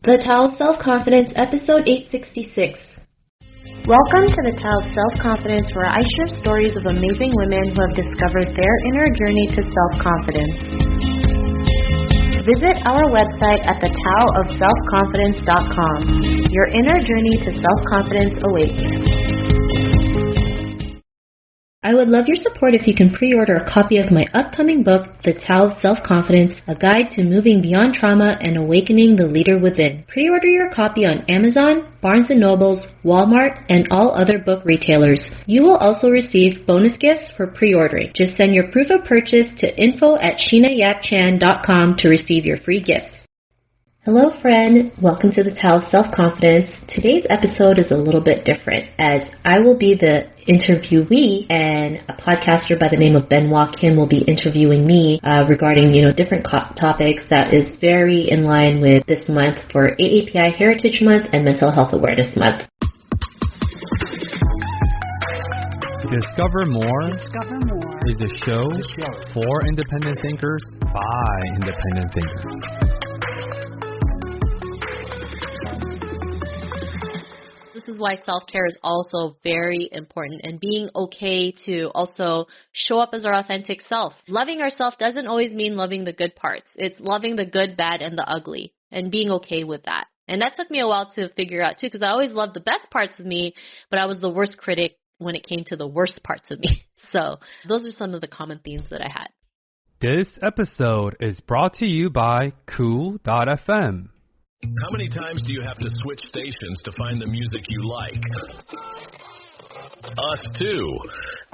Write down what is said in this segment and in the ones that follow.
The Tao of Self-Confidence, episode 866. Welcome to the Tao of Self-Confidence, where I share stories of amazing women who have discovered their inner journey to self-confidence. Visit our website at thetaoofselfconfidence.com. Your inner journey to self-confidence awaits. I would love your support if you can pre-order a copy of my upcoming book, The Tao of Self-Confidence, a guide to moving beyond trauma and awakening the leader within. Pre-order your copy on Amazon, Barnes & Noble, Walmart, and all other book retailers. You will also receive bonus gifts for pre-ordering. Just send your proof of purchase to info@sheenayapchan.com to receive your free gifts. Hello friend, welcome to the Tao of Self-Confidence. Today's episode is a little bit different, as I will be the interviewee and a podcaster by the name of Benoit Kim will be interviewing me regarding different topics that is very in line with this month for AAPI Heritage Month and Mental Health Awareness Month. Discover More is a show for independent thinkers by independent thinkers. This is why self-care is also very important, and being okay to also show up as our authentic self. Loving ourselves doesn't always mean loving the good parts. It's loving the good, bad, and the ugly, and being okay with that. And that took me a while to figure out too, because I always loved the best parts of me, but I was the worst critic when it came to the worst parts of me. So those are some of the common themes that I had. This episode is brought to you by Cool.fm. How many times do you have to switch stations to find the music you like? Us too.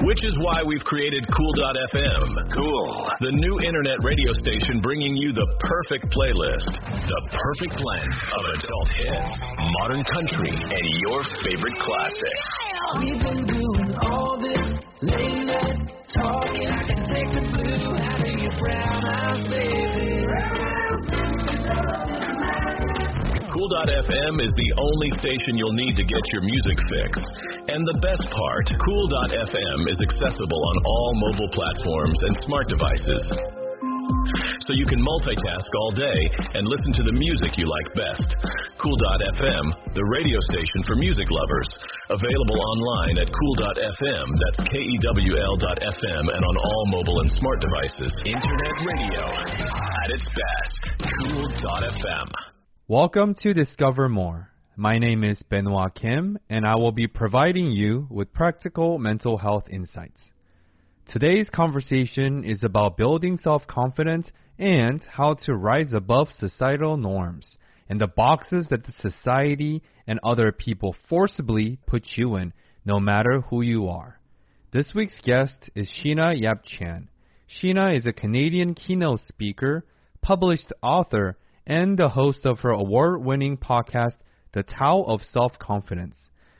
Which is why we've created Cool.fm. Cool. The new internet radio station bringing you the perfect playlist. The perfect blend of adult hits, modern country, and your favorite classics. We've been doing all this late night talking. I can take the blue out of your brown eyes, baby. Cool.fm is the only station you'll need to get your music fix. And the best part, Cool.fm is accessible on all mobile platforms and smart devices. So you can multitask all day and listen to the music you like best. Cool.fm, the radio station for music lovers. Available online at Cool.fm, that's KEWL.fm, and on all mobile and smart devices. Internet radio at its best. Cool.fm. Welcome to Discover More. My name is Benoit Kim, and I will be providing you with practical mental health insights. Today's conversation is about building self-confidence and how to rise above societal norms and the boxes that the society and other people forcibly put you in, no matter who you are. This week's guest is Sheena Yap Chan. Sheena is a Canadian keynote speaker, published author, and the host of her award-winning podcast, The Tao of Self-Confidence.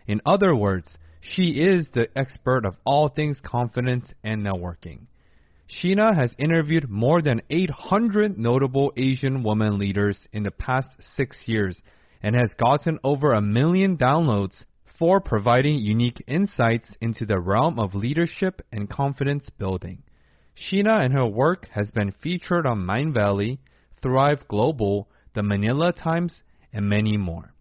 In other words, she is the expert of all things confidence and networking. Sheena has interviewed more than 800 notable Asian women leaders in the past 6 years and has gotten over 1 million downloads for providing unique insights into the realm of leadership and confidence building. Sheena and her work has been featured on Mindvalley, Thrive Global, the Manila Times, and many more.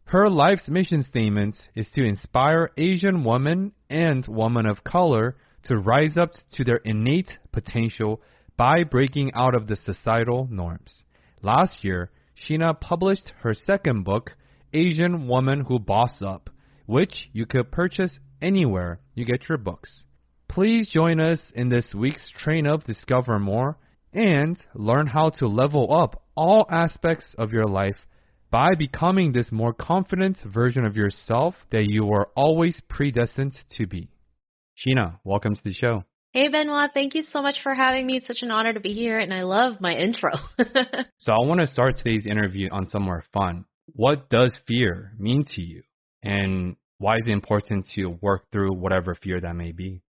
Her life's mission statement is to inspire Asian women and women of color to rise up to their innate potential by breaking out of the societal norms. Last year, Sheena published her second book, Asian Woman Who Boss Up, which you could purchase anywhere you get your books. Please join us in this week's train of Discover More and learn how to level up all aspects of your life by becoming this more confident version of yourself that you were always predestined to be. Sheena, welcome to the show. Hey Benoit, thank you so much for having me. It's such an honor to be here, and I love my intro. So I want to start today's interview on somewhere fun. What does fear mean to you? And why is it important to work through whatever fear that may be?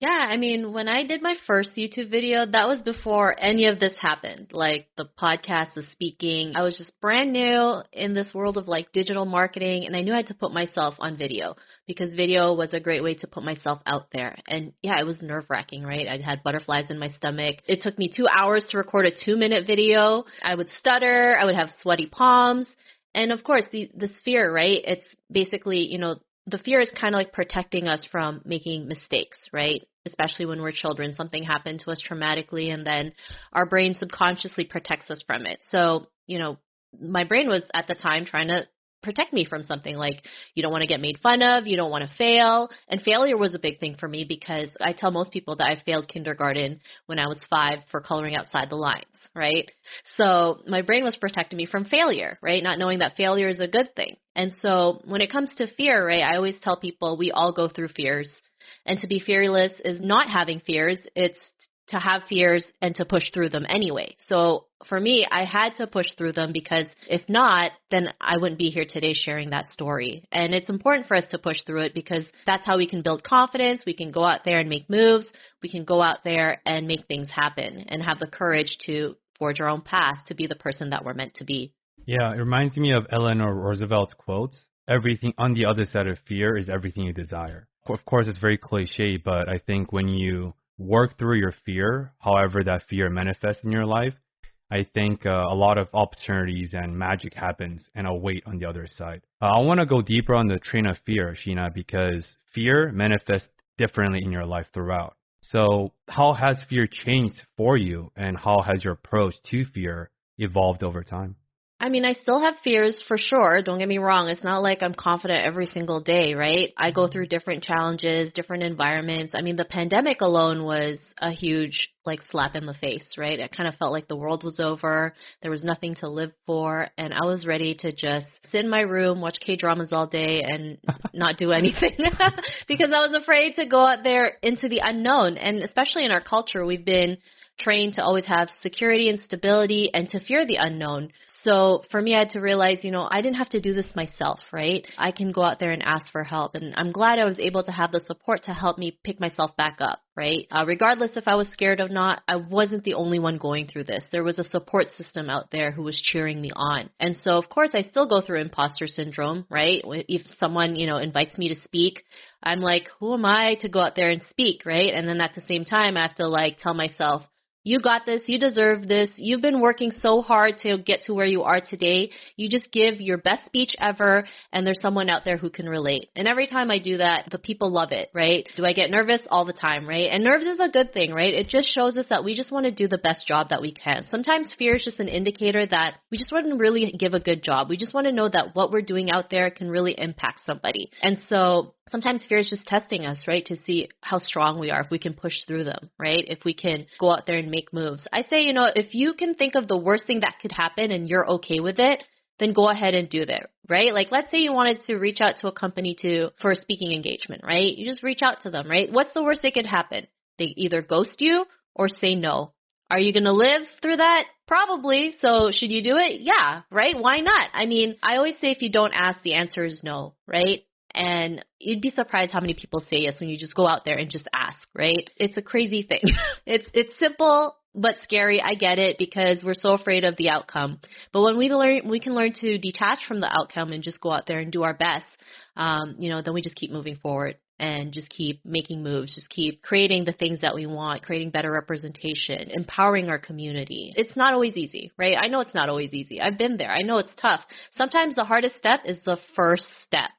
Yeah, I mean, when I did my first YouTube video, that was before any of this happened, like the podcast, the speaking. I was just brand new in this world of like digital marketing, and I knew I had to put myself on video because video was a great way to put myself out there. And yeah, it was nerve-wracking, right? I had butterflies in my stomach. It took me 2 hours to record a 2-minute video. I would stutter. I would have sweaty palms. And of course, this fear, right? It's basically, the fear is kind of like protecting us from making mistakes, right? Especially when we're children, something happened to us traumatically, and then our brain subconsciously protects us from it. So, my brain was at the time trying to protect me from something like you don't want to get made fun of, you don't want to fail. And failure was a big thing for me because I tell most people that I failed kindergarten when I was 5 for coloring outside the lines, right? So my brain was protecting me from failure, right? Not knowing that failure is a good thing. And so when it comes to fear, right, I always tell people we all go through fears. And to be fearless is not having fears. It's to have fears and to push through them anyway. So for me, I had to push through them because if not, then I wouldn't be here today sharing that story. And it's important for us to push through it because that's how we can build confidence. We can go out there and make moves. We can go out there and make things happen and have the courage to forge our own path to be the person that we're meant to be. Yeah, it reminds me of Eleanor Roosevelt's quotes. Everything on the other side of fear is everything you desire. Of course, it's very cliche, but I think when you work through your fear, however that fear manifests in your life, I think a lot of opportunities and magic happens and I'll wait on the other side. I want to go deeper on the train of fear, Sheena, because fear manifests differently in your life throughout. So how has fear changed for you and how has your approach to fear evolved over time? I mean, I still have fears for sure. Don't get me wrong. It's not like I'm confident every single day, right? I go through different challenges, different environments. I mean, the pandemic alone was a huge slap in the face, right? It kind of felt like the world was over. There was nothing to live for. And I was ready to just sit in my room, watch K-dramas all day and not do anything because I was afraid to go out there into the unknown. And especially in our culture, we've been trained to always have security and stability and to fear the unknown. So for me, I had to realize, I didn't have to do this myself, right? I can go out there and ask for help. And I'm glad I was able to have the support to help me pick myself back up, right? Regardless if I was scared or not, I wasn't the only one going through this. There was a support system out there who was cheering me on. And so, of course, I still go through imposter syndrome, right? If someone, invites me to speak, I'm like, who am I to go out there and speak, right? And then at the same time, I have to tell myself, you got this. You deserve this. You've been working so hard to get to where you are today. You just give your best speech ever, and there's someone out there who can relate. And every time I do that, the people love it, right? Do I get nervous? All the time, right? And nerves is a good thing, right? It just shows us that we just want to do the best job that we can. Sometimes fear is just an indicator that we just want to really give a good job. We just want to know that what we're doing out there can really impact somebody. And so sometimes fear is just testing us, right, to see how strong we are, if we can push through them, right, if we can go out there and make moves. I say, if you can think of the worst thing that could happen and you're okay with it, then go ahead and do that, right? Let's say you wanted to reach out to a company for a speaking engagement, right? You just reach out to them, right? What's the worst that could happen? They either ghost you or say no. Are you going to live through that? Probably. So should you do it? Yeah, right? Why not? I mean, I always say if you don't ask, the answer is no, right? And you'd be surprised how many people say yes when you just go out there and just ask, right? It's a crazy thing. It's simple but scary. I get it because we're so afraid of the outcome. But when we can learn to detach from the outcome and just go out there and do our best, then we just keep moving forward and just keep making moves, just keep creating the things that we want, creating better representation, empowering our community. It's not always easy, right? I know it's not always easy. I've been there. I know it's tough. Sometimes the hardest step is the first step.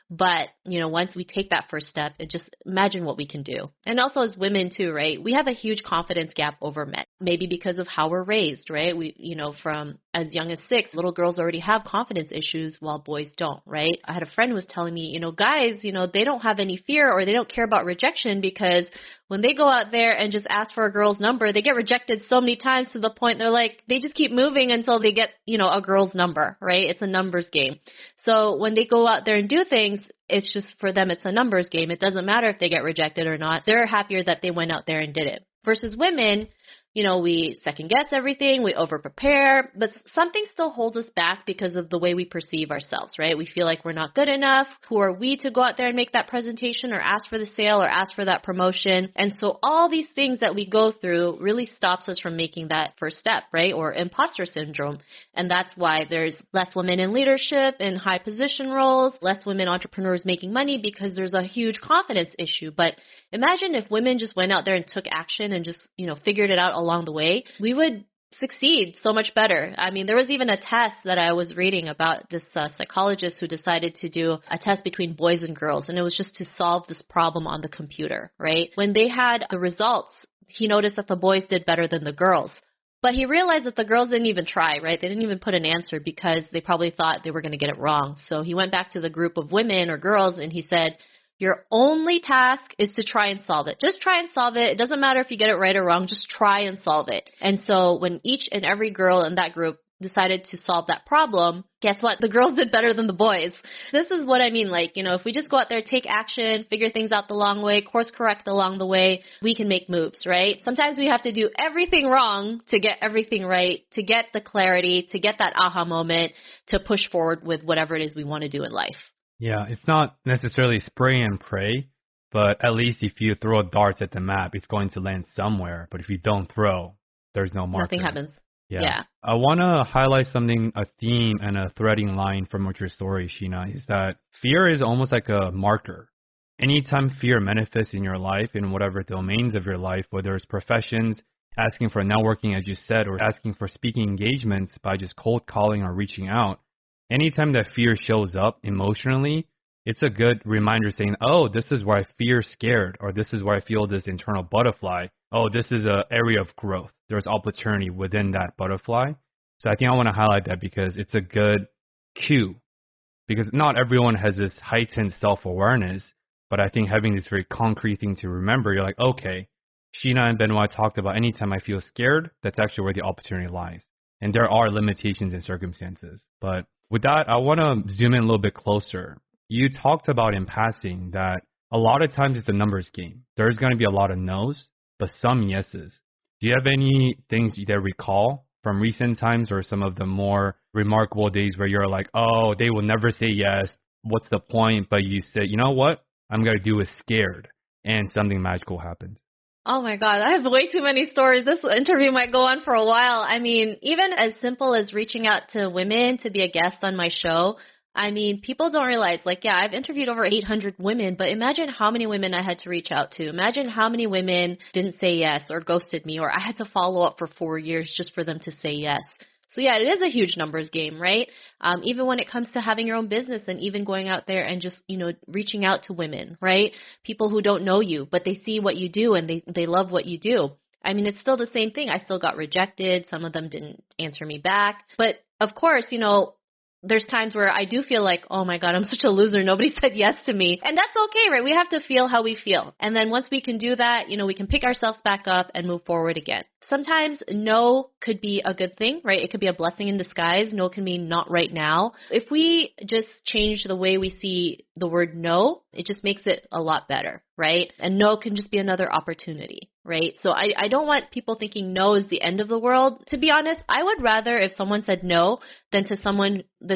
But, once we take that first step, and just imagine what we can do. And also as women too, right? We have a huge confidence gap over men, maybe because of how we're raised, right? We, from as young as 6, little girls already have confidence issues while boys don't, right? I had a friend who was telling me, guys, they don't have any fear or they don't care about rejection because when they go out there and just ask for a girl's number, they get rejected so many times to the point they just keep moving until they get, a girl's number, right? It's a numbers game. So when they go out there and do things, it's just for them, it's a numbers game. It doesn't matter if they get rejected or not. They're happier that they went out there and did it. Versus women, we second guess everything, we over prepare, but something still holds us back because of the way we perceive ourselves, right? We feel like we're not good enough. Who are we to go out there and make that presentation or ask for the sale or ask for that promotion? And so all these things that we go through really stops us from making that first step, right? Or imposter syndrome. And that's why there's less women in leadership, in high position roles, less women entrepreneurs making money because there's a huge confidence issue. But imagine if women just went out there and took action and just, figured it out along the way, we would succeed so much better. I mean, there was even a test that I was reading about this psychologist who decided to do a test between boys and girls, and it was just to solve this problem on the computer, right? When they had the results, he noticed that the boys did better than the girls. But he realized that the girls didn't even try, right? They didn't even put an answer because they probably thought they were going to get it wrong. So he went back to the group of women or girls and he said, your only task is to try and solve it. Just try and solve it. It doesn't matter if you get it right or wrong. Just try and solve it. And so when each and every girl in that group decided to solve that problem, guess what? The girls did better than the boys. This is what I mean. Like, you know, if we just go out there, take action, figure things out the long way, course correct along the way, we can make moves, right? Sometimes we have to do everything wrong to get everything right, to get the clarity, to get that aha moment, to push forward with whatever it is we want to do in life. Yeah, it's not necessarily spray and pray, but at least if you throw darts at the map, it's going to land somewhere. But if you don't throw, there's no marker. Nothing happens. Yeah. I want to highlight something, a theme and a threading line from your story, Sheena, is that fear is almost like a marker. Anytime fear manifests in your life, in whatever domains of your life, whether it's professions, asking for networking, as you said, or asking for speaking engagements by just cold calling or reaching out, anytime that fear shows up emotionally, it's a good reminder saying, oh, this is where I fear scared, or this is where I feel this internal butterfly. Oh, this is an area of growth. There's opportunity within that butterfly. So I think I want to highlight that because it's a good cue. Because not everyone has this heightened self-awareness, but I think having this very concrete thing to remember, you're like, okay, Sheena and Benoit talked about anytime I feel scared, that's actually where the opportunity lies. And there are limitations and circumstances. But with that, I want to zoom in a little bit closer. You talked about in passing that a lot of times it's a numbers game. There's going to be a lot of no's, but some yeses. Do you have any things that recall from recent times or some of the more remarkable days where you're like, oh, they will never say yes. What's the point? But you say, you know what? I'm going to do is scared. And something magical happens. Oh my God, I have way too many stories. This interview might go on for a while. I mean, even as simple as reaching out to women to be a guest on my show, I mean, people don't realize, like, yeah, I've interviewed over 800 women, but imagine how many women I had to reach out to. Imagine how many women didn't say yes or ghosted me, or I had to follow up for 4 years just for them to say yes. So yeah, it is a huge numbers game, right? Even when it comes to having your own business and even going out there and just, you know, reaching out to women, right? People who don't know you, but they see what you do and they love what you do. I mean, it's still the same thing. I still got rejected. Some of them didn't answer me back. But of course, you know, there's times where I do feel like, oh my God, I'm such a loser. Nobody said yes to me. And that's okay, right? We have to feel how we feel. And then once we can do that, you know, we can pick ourselves back up and move forward again. Sometimes no could be a good thing, right? It could be a blessing in disguise. No can mean not right now. If we just change the way we see the word no, it just makes it a lot better, right? And no can just be another opportunity, right? So I don't want people thinking no is the end of the world. To be honest, I would rather if someone said no than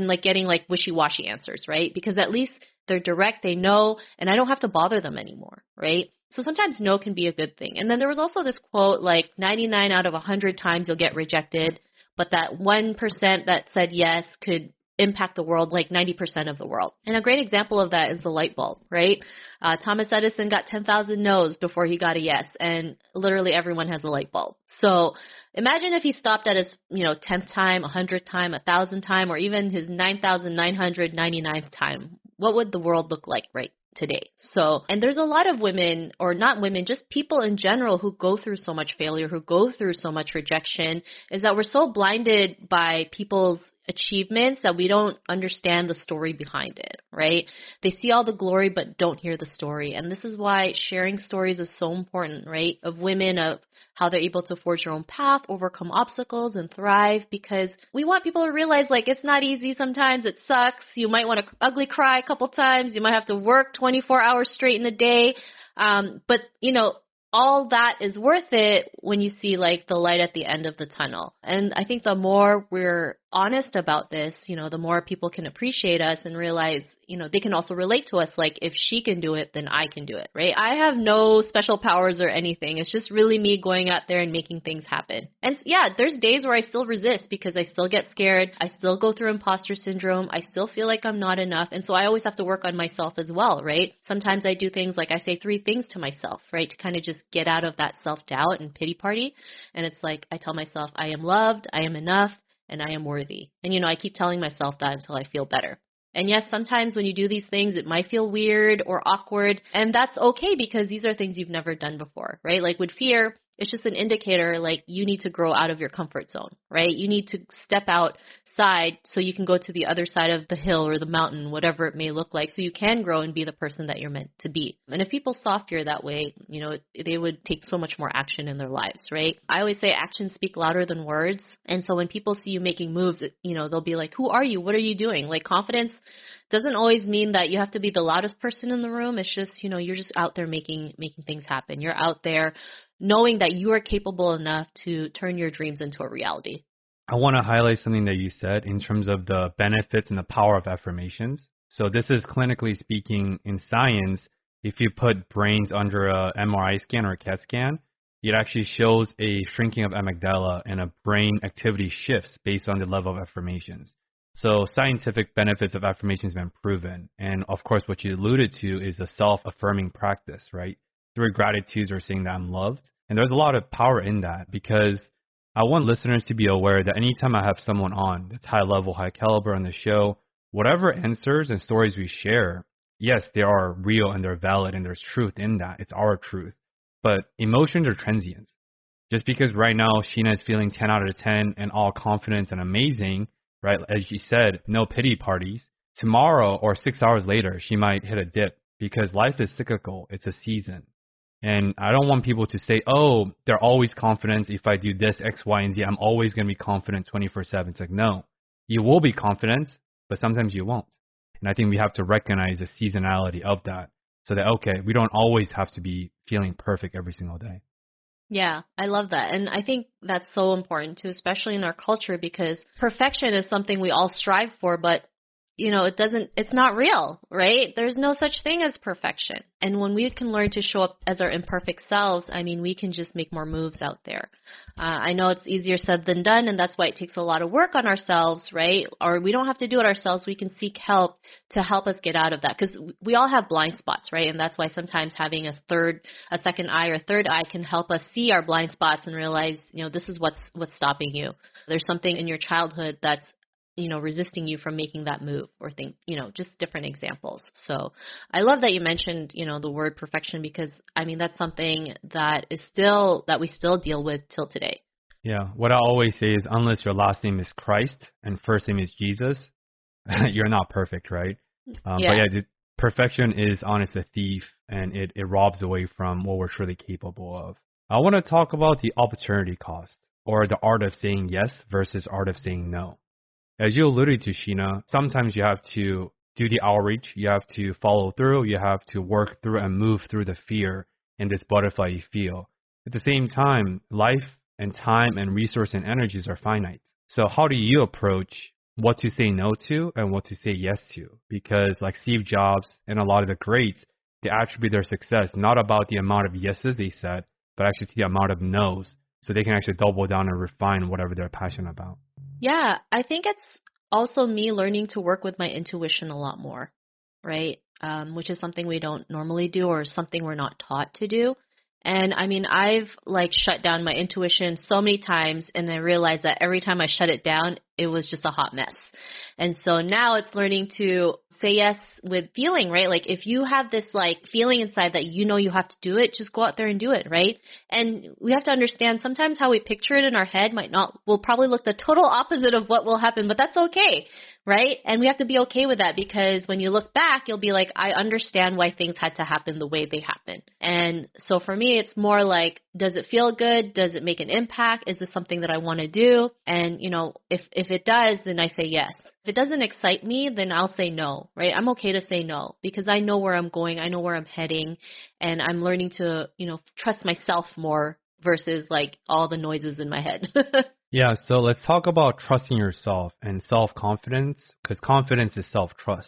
like getting like wishy-washy answers, right? Because at least they're direct, they know, and I don't have to bother them anymore, right? So sometimes no can be a good thing. And then there was also this quote, like 99 out of 100 times you'll get rejected, but that 1% that said yes could impact the world like 90% of the world. And a great example of that is the light bulb, right? Thomas Edison got 10,000 no's before he got a yes, and literally everyone has a light bulb. So imagine if he stopped at his, 10th time, 100th time, 1,000th time, or even his 9,999th time. What would the world look like right today? So, and there's a lot of women, or not women, just people in general who go through so much failure, who go through so much rejection, is that we're so blinded by people's achievements that we don't understand the story behind it, right? They see all the glory but don't hear the story. And this is why sharing stories is so important, right? Of women, of how they're able to forge their own path, overcome obstacles, and thrive, because we want people to realize, like, it's not easy sometimes. It sucks. You might want to ugly cry a couple times. You might have to work 24 hours straight in a day. But, all that is worth it when you see, like, the light at the end of the tunnel. And I think the more we're honest about this, the more people can appreciate us and realize, they can also relate to us. Like, if she can do it, then I can do it, right? I have no special powers or anything. It's just really me going out there and making things happen. And yeah, there's days where I still resist because I still get scared. I still go through imposter syndrome. I still feel like I'm not enough. And so I always have to work on myself as well, right? Sometimes I do things like I say 3 things to myself, right? To kind of just get out of that self-doubt and pity party. And it's like, I tell myself, I am loved, I am enough, and I am worthy. And, I keep telling myself that until I feel better. And yes, sometimes when you do these things, it might feel weird or awkward. And that's okay because these are things you've never done before, right? Like with fear, it's just an indicator, like you need to grow out of your comfort zone, right? You need to step outside so you can go to the other side of the hill or the mountain, whatever it may look like, so you can grow and be the person that you're meant to be. And if people saw fear that way, they would take so much more action in their lives, right? I always say actions speak louder than words. And so when people see you making moves, they'll be like, who are you? What are you doing? Like, confidence doesn't always mean that you have to be the loudest person in the room. It's just, you're just out there making things happen. You're out there knowing that you are capable enough to turn your dreams into a reality. I want to highlight something that you said in terms of the benefits and the power of affirmations. So this is clinically speaking in science. If you put brains under a MRI scan or a CAT scan, it actually shows a shrinking of amygdala and a brain activity shifts based on the level of affirmations. So scientific benefits of affirmations have been proven. And of course, what you alluded to is a self-affirming practice, right? Through gratitudes or saying that I'm loved. And there's a lot of power in that because I want listeners to be aware that anytime I have someone on that's high level, high caliber on the show, whatever answers and stories we share, yes, they are real and they're valid and there's truth in that. It's our truth. But emotions are transient. Just because right now Sheena is feeling 10 out of 10 and all confidence and amazing, right? As she said, no pity parties. Tomorrow or 6 hours later, she might hit a dip because life is cyclical. It's a season. And I don't want people to say, oh, they're always confident. If I do this, X, Y, and Z, I'm always going to be confident 24/7. It's like, no, you will be confident, but sometimes you won't. And I think we have to recognize the seasonality of that so that, okay, we don't always have to be feeling perfect every single day. Yeah, I love that. And I think that's so important too, especially in our culture, because perfection is something we all strive for, but it's not real, right? There's no such thing as perfection. And when we can learn to show up as our imperfect selves, we can just make more moves out there. I know it's easier said than done, and that's why it takes a lot of work on ourselves, right? Or we don't have to do it ourselves. We can seek help to help us get out of that because we all have blind spots, right? And that's why sometimes having a second eye or third eye can help us see our blind spots and realize, this is what's stopping you. There's something in your childhood that's resisting you from making that move or think, just different examples. So I love that you mentioned, the word perfection because, that's something that we still deal with till today. Yeah. What I always say is unless your last name is Christ and first name is Jesus, you're not perfect, right? But perfection is honestly a thief and it robs away from what we're truly capable of. I want to talk about the opportunity cost or the art of saying yes versus art of saying no. As you alluded to, Sheena, sometimes you have to do the outreach, you have to follow through, you have to work through and move through the fear and this butterfly you feel. At the same time, life and time and resource and energies are finite. So how do you approach what to say no to and what to say yes to? Because like Steve Jobs and a lot of the greats, they attribute their success not about the amount of yeses they said, but actually to the amount of no's, so they can actually double down and refine whatever they're passionate about. Yeah, I think it's also me learning to work with my intuition a lot more, right? Which is something we don't normally do or something we're not taught to do. And I've shut down my intuition so many times and I realized that every time I shut it down, it was just a hot mess. And so now it's learning to say yes with feeling, right? Like if you have this feeling inside that you have to do it, just go out there and do it, right? And we have to understand sometimes how we picture it in our head will probably look the total opposite of what will happen, but that's okay, right? And we have to be okay with that because when you look back, you'll be like, I understand why things had to happen the way they happened. And so for me, it's more like, does it feel good? Does it make an impact? Is this something that I want to do? And, if it does, then I say yes. If it doesn't excite me, then I'll say no, right? I'm okay to say no because I know where I'm going. I know where I'm heading and I'm learning to, trust myself more versus all the noises in my head. Yeah. So let's talk about trusting yourself and self-confidence because confidence is self-trust.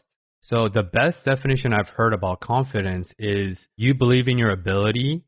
So the best definition I've heard about confidence is you believe in your ability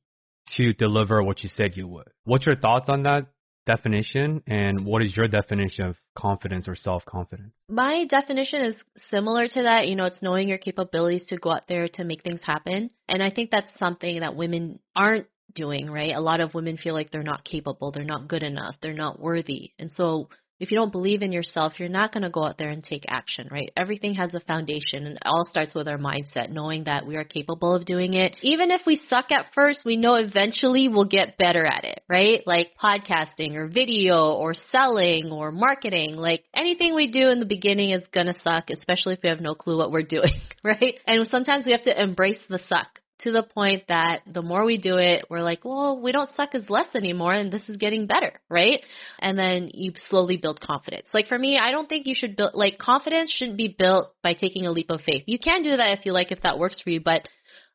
to deliver what you said you would. What's your thoughts on that definition, and what is your definition of confidence or self-confidence? My definition is similar to that. It's knowing your capabilities to go out there to make things happen. And I think that's something that women aren't doing, right? A lot of women feel like they're not capable, they're not good enough, they're not worthy. And so if you don't believe in yourself, you're not going to go out there and take action, right? Everything has a foundation, and it all starts with our mindset, knowing that we are capable of doing it. Even if we suck at first, we know eventually we'll get better at it, right? Like podcasting or video or selling or marketing, like anything we do in the beginning is going to suck, especially if we have no clue what we're doing, right? And sometimes we have to embrace the suck, to the point that the more we do it, we're like, well, we don't suck as less anymore, and this is getting better, right? And then you slowly build confidence. Like for me, I don't think you should build, like confidence shouldn't be built by taking a leap of faith. You can do that if you like, if that works for you, but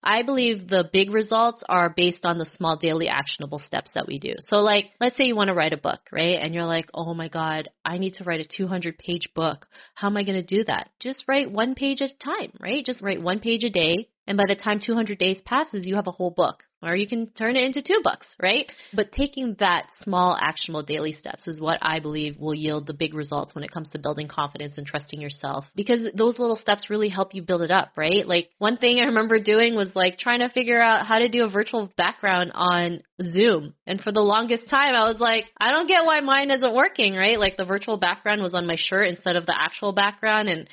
I believe the big results are based on the small daily actionable steps that we do. So like, let's say you want to write a book, right? And you're like, oh my God, I need to write a 200-page book. How am I going to do that? Just write one page at a time, right? Just write one page a day. And by the time 200 days passes, you have a whole book. Or you can turn it into 2 books, right? But taking that small actionable daily steps is what I believe will yield the big results when it comes to building confidence and trusting yourself. Because those little steps really help you build it up, right? Like one thing I remember doing was like trying to figure out how to do a virtual background on Zoom. And for the longest time, I was like, I don't get why mine isn't working, right? Like the virtual background was on my shirt instead of the actual background. And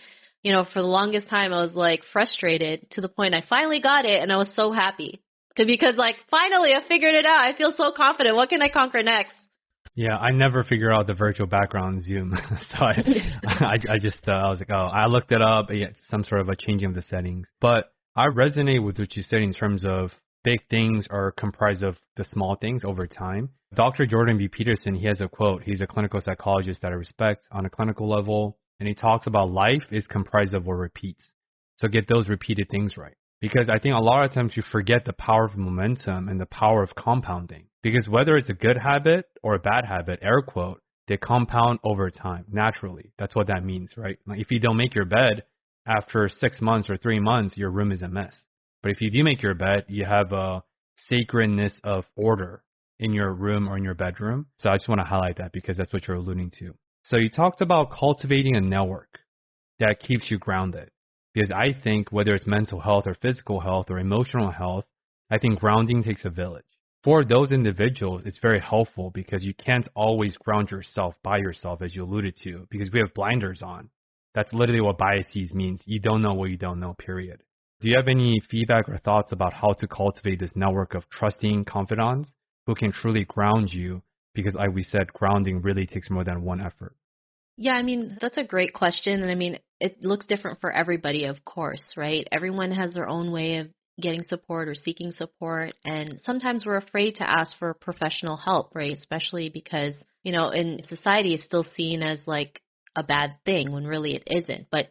for the longest time, I was like frustrated, to the point I finally got it, and I was so happy. Because like, finally, I figured it out. I feel so confident. What can I conquer next? Yeah, I never figure out the virtual background on Zoom. So I was like, oh, I looked it up. Yeah, some sort of a changing of the settings. But I resonate with what you said in terms of big things are comprised of the small things over time. Dr. Jordan B. Peterson, he has a quote. He's a clinical psychologist that I respect on a clinical level. And he talks about life is comprised of what repeats. So get those repeated things right. Because I think a lot of times you forget the power of momentum and the power of compounding. Because whether it's a good habit or a bad habit, air quote, they compound over time, naturally. That's what that means, right? Like if you don't make your bed, after 6 months or 3 months, your room is a mess. But if you do make your bed, you have a sacredness of order in your room or in your bedroom. So I just want to highlight that because that's what you're alluding to. So you talked about cultivating a network that keeps you grounded. Because I think whether it's mental health or physical health or emotional health, I think grounding takes a village. For those individuals, it's very helpful because you can't always ground yourself by yourself, as you alluded to, because we have blinders on. That's literally what biases means. You don't know what you don't know, period. Do you have any feedback or thoughts about how to cultivate this network of trusting confidants who can truly ground you? Because like we said, grounding really takes more than one effort. Yeah, I mean, that's a great question. And I mean, it looks different for everybody, of course, right? Everyone has their own way of getting support or seeking support. And sometimes we're afraid to ask for professional help, right? Especially because, in society it's still seen as like a bad thing when really it isn't. But,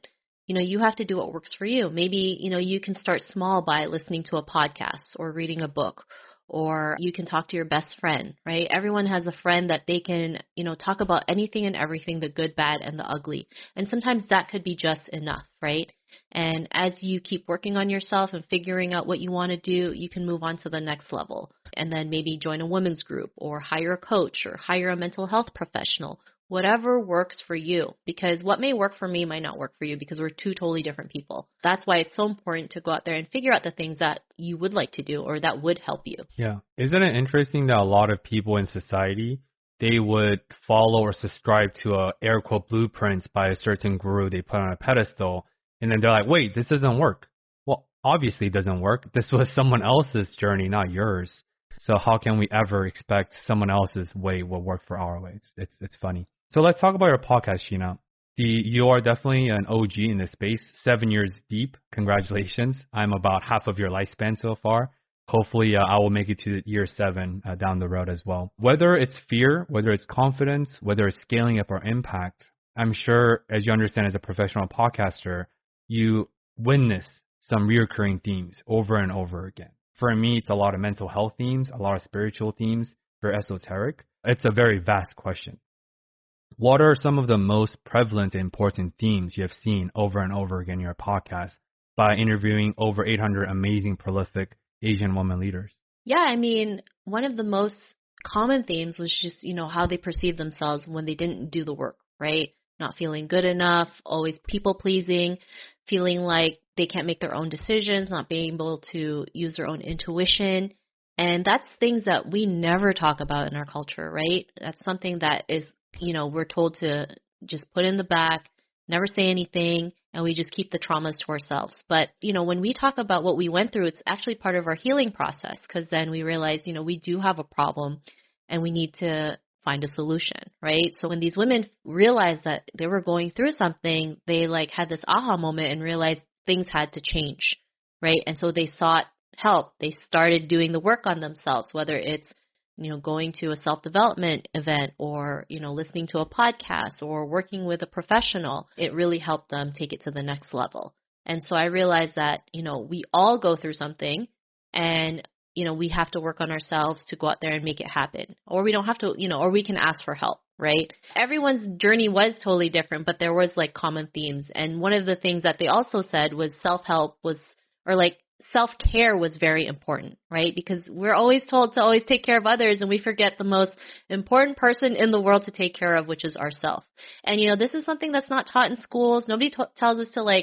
you have to do what works for you. Maybe, you can start small by listening to a podcast or reading a book. Or you can talk to your best friend, right? Everyone has a friend that they can, talk about anything and everything, the good, bad, and the ugly. And sometimes that could be just enough, right? And as you keep working on yourself and figuring out what you want to do, you can move on to the next level. And then maybe join a women's group or hire a coach or hire a mental health professional. Whatever works for you, because what may work for me might not work for you because we're two totally different people. That's why it's so important to go out there and figure out the things that you would like to do or that would help you. Yeah. Isn't it interesting that a lot of people in society, they would follow or subscribe to a air quote blueprints by a certain guru they put on a pedestal, and then they're like, wait, this doesn't work. Well, obviously it doesn't work. This was someone else's journey, not yours. So how can we ever expect someone else's way will work for our way? It's funny. So let's talk about your podcast, Sheena. You are definitely an OG in this space, 7 years deep. Congratulations. I'm about half of your lifespan so far. Hopefully, I will make it to year 7 down the road as well. Whether it's fear, whether it's confidence, whether it's scaling up our impact, I'm sure, as you understand as a professional podcaster, you witness some recurring themes over and over again. For me, it's a lot of mental health themes, a lot of spiritual themes, very esoteric. It's a very vast question. What are some of the most prevalent and important themes you have seen over and over again in your podcast by interviewing over 800 amazing, prolific Asian women leaders. Yeah, I mean, one of the most common themes was just, how they perceived themselves when they didn't do the work, right? Not feeling good enough, always people pleasing, feeling like they can't make their own decisions, not being able to use their own intuition. And that's things that we never talk about in our culture, right? That's something that is, we're told to just put in the back, never say anything, and we just keep the traumas to ourselves. But, when we talk about what we went through, it's actually part of our healing process, because then we realize, we do have a problem and we need to find a solution, right? So when these women realized that they were going through something, they had this aha moment and realized things had to change, right? And so they sought help. They started doing the work on themselves, whether it's going to a self-development event or, listening to a podcast or working with a professional. It really helped them take it to the next level. And so I realized that, we all go through something and, we have to work on ourselves to go out there and make it happen. Or we don't have to, or we can ask for help, right? Everyone's journey was totally different, but there was common themes. And one of the things that they also said was self-help was, or self-care was very important, right? Because we're always told to always take care of others, and we forget the most important person in the world to take care of, which is ourselves. And, this is something that's not taught in schools. Nobody tells us to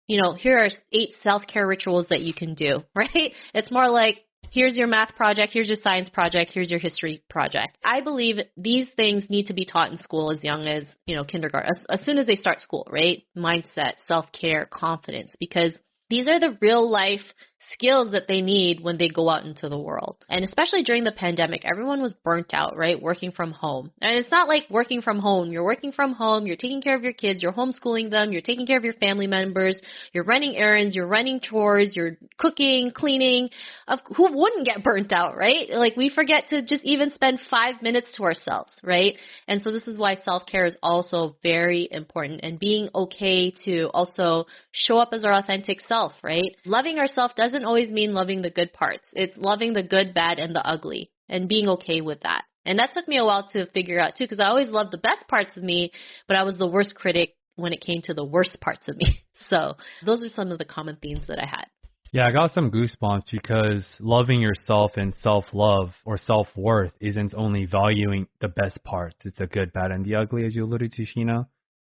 here are 8 self-care rituals that you can do, right? It's more like, here's your math project, here's your science project, here's your history project. I believe these things need to be taught in school as young as, kindergarten, as soon as they start school, right? Mindset, self-care, confidence, because these are the real life skills that they need when they go out into the world. And especially during the pandemic, everyone was burnt out, right? Working from home. And it's not like working from home. You're working from home, you're taking care of your kids, you're homeschooling them, you're taking care of your family members, you're running errands, you're running chores, you're cooking, cleaning. Who wouldn't get burnt out, right? We forget to just even spend 5 minutes to ourselves, right? And so this is why self-care is also very important, and being okay to also show up as our authentic self, right? Loving ourselves doesn't always mean loving the good parts. It's loving the good, bad, and the ugly, and being okay with that. And that took me a while to figure out too, because I always loved the best parts of me, but I was the worst critic when it came to the worst parts of me. So those are some of the common themes that I had. Yeah, I got some goosebumps because loving yourself and self-love or self-worth isn't only valuing the best parts. It's the good, bad, and the ugly, as you alluded to, Sheena.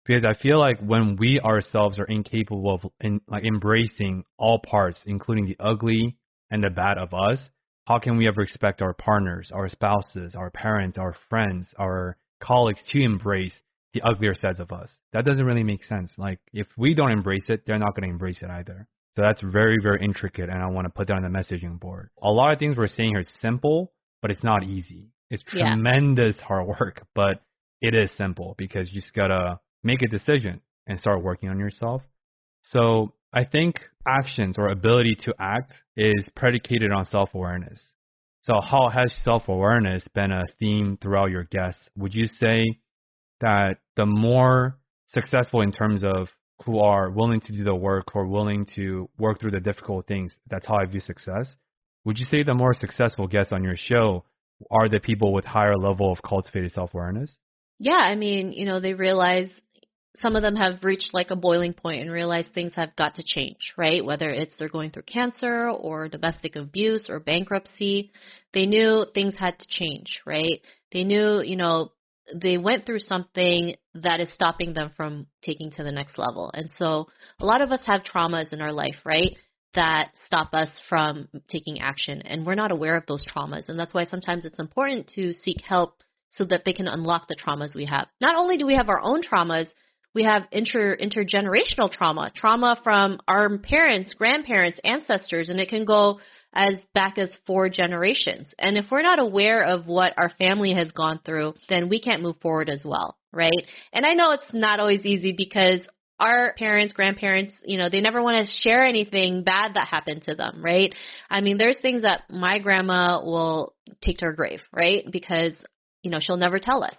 Because I feel like when we ourselves are incapable of embracing all parts, including the ugly and the bad of us, how can we ever expect our partners, our spouses, our parents, our friends, our colleagues to embrace the uglier sides of us? That doesn't really make sense. If we don't embrace it, they're not going to embrace it either. So that's very, very intricate, and I want to put that on the messaging board. A lot of things we're saying here, it's simple, but it's not easy. It's tremendous hard work, but it is simple because you just got to make a decision and start working on yourself. So I think actions or ability to act is predicated on self-awareness. So how has self-awareness been a theme throughout your guests? Would you say that the more successful in terms of who are willing to do the work or willing to work through the difficult things, that's how I view success? Would you say the more successful guests on your show are the people with higher level of cultivated self-awareness? Yeah, I mean, they realize some of them have reached a boiling point and realized things have got to change, right? Whether it's they're going through cancer or domestic abuse or bankruptcy, they knew things had to change, right? They knew, they went through something that is stopping them from taking to the next level. And so a lot of us have traumas in our life, right, that stop us from taking action. And we're not aware of those traumas. And that's why sometimes it's important to seek help so that they can unlock the traumas we have. Not only do we have our own traumas, we have intergenerational trauma from our parents, grandparents, ancestors, and it can go as back as 4 generations. And if we're not aware of what our family has gone through, then we can't move forward as well, right? And I know it's not always easy because our parents, grandparents, they never want to share anything bad that happened to them, right? I mean, there's things that my grandma will take to her grave, right? Because she'll never tell us.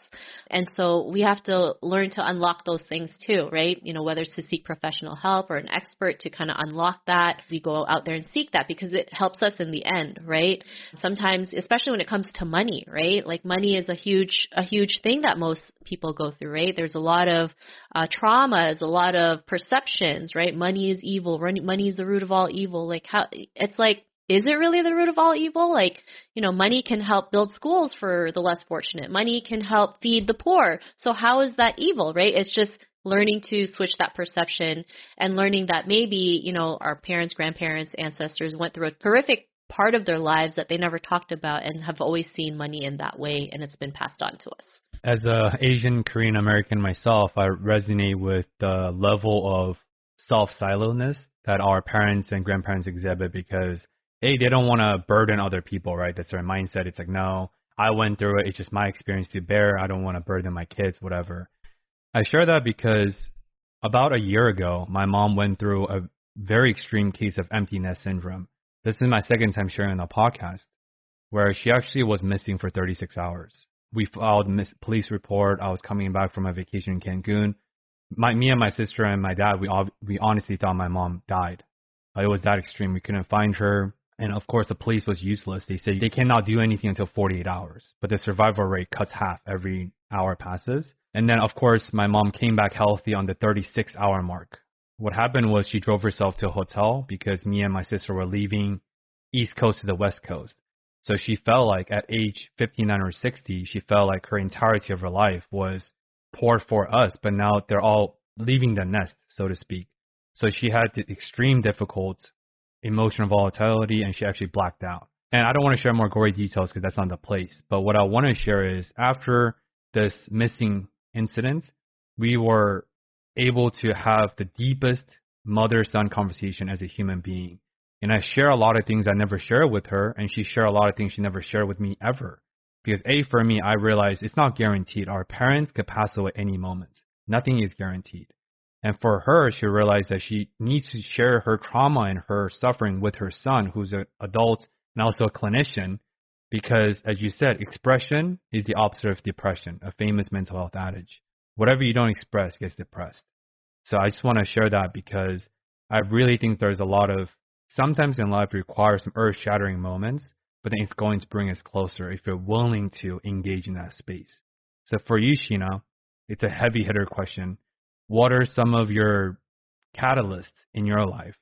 And so we have to learn to unlock those things too, right? Whether it's to seek professional help or an expert to kind of unlock that, we go out there and seek that because it helps us in the end, right? Sometimes, especially when it comes to money, right? Like money is a huge thing that most people go through, right? There's a lot of traumas, a lot of perceptions, right? Money is evil. Money is the root of all evil. Like it's like, is it really the root of all evil? Like, money can help build schools for the less fortunate. Money can help feed the poor. So how is that evil, right? It's just learning to switch that perception and learning that maybe, our parents, grandparents, ancestors went through a horrific part of their lives that they never talked about and have always seen money in that way, and it's been passed on to us. As a Asian Korean American myself, I resonate with the level of self-siloedness that our parents and grandparents exhibit because they don't want to burden other people, right? That's their mindset. It's like, no, I went through it. It's just my experience to bear. I don't want to burden my kids, whatever. I share that because about a year ago, my mom went through a very extreme case of empty nest syndrome. This is my second time sharing on the podcast, where she actually was missing for 36 hours. We filed a police report. I was coming back from a vacation in Cancun. Me and my sister and my dad, we honestly thought my mom died. It was that extreme. We couldn't find her. And of course, the police was useless. They say they cannot do anything until 48 hours, but the survival rate cuts half every hour passes. And then, of course, my mom came back healthy on the 36-hour mark. What happened was she drove herself to a hotel because me and my sister were leaving East Coast to the West Coast. So she felt like at age 59 or 60, she felt like her entirety of her life was poured for us, but now they're all leaving the nest, so to speak. So she had the extreme difficult emotional volatility, and she actually blacked out. And I don't want to share more gory details because that's not the place. But what I want to share is after this missing incident, we were able to have the deepest mother-son conversation as a human being. And I share a lot of things I never share with her, and she shared a lot of things she never shared with me ever. Because for me, I realized it's not guaranteed. Our parents could pass away any moment. Nothing is guaranteed. And for her, she realized that she needs to share her trauma and her suffering with her son, who's an adult and also a clinician, because, as you said, expression is the opposite of depression, a famous mental health adage. Whatever you don't express gets depressed. So I just want to share that because I really think there's a lot of, sometimes in life requires some earth-shattering moments, but then it's going to bring us closer if you're willing to engage in that space. So for you, Sheena, it's a heavy hitter question. What are some of your catalysts in your life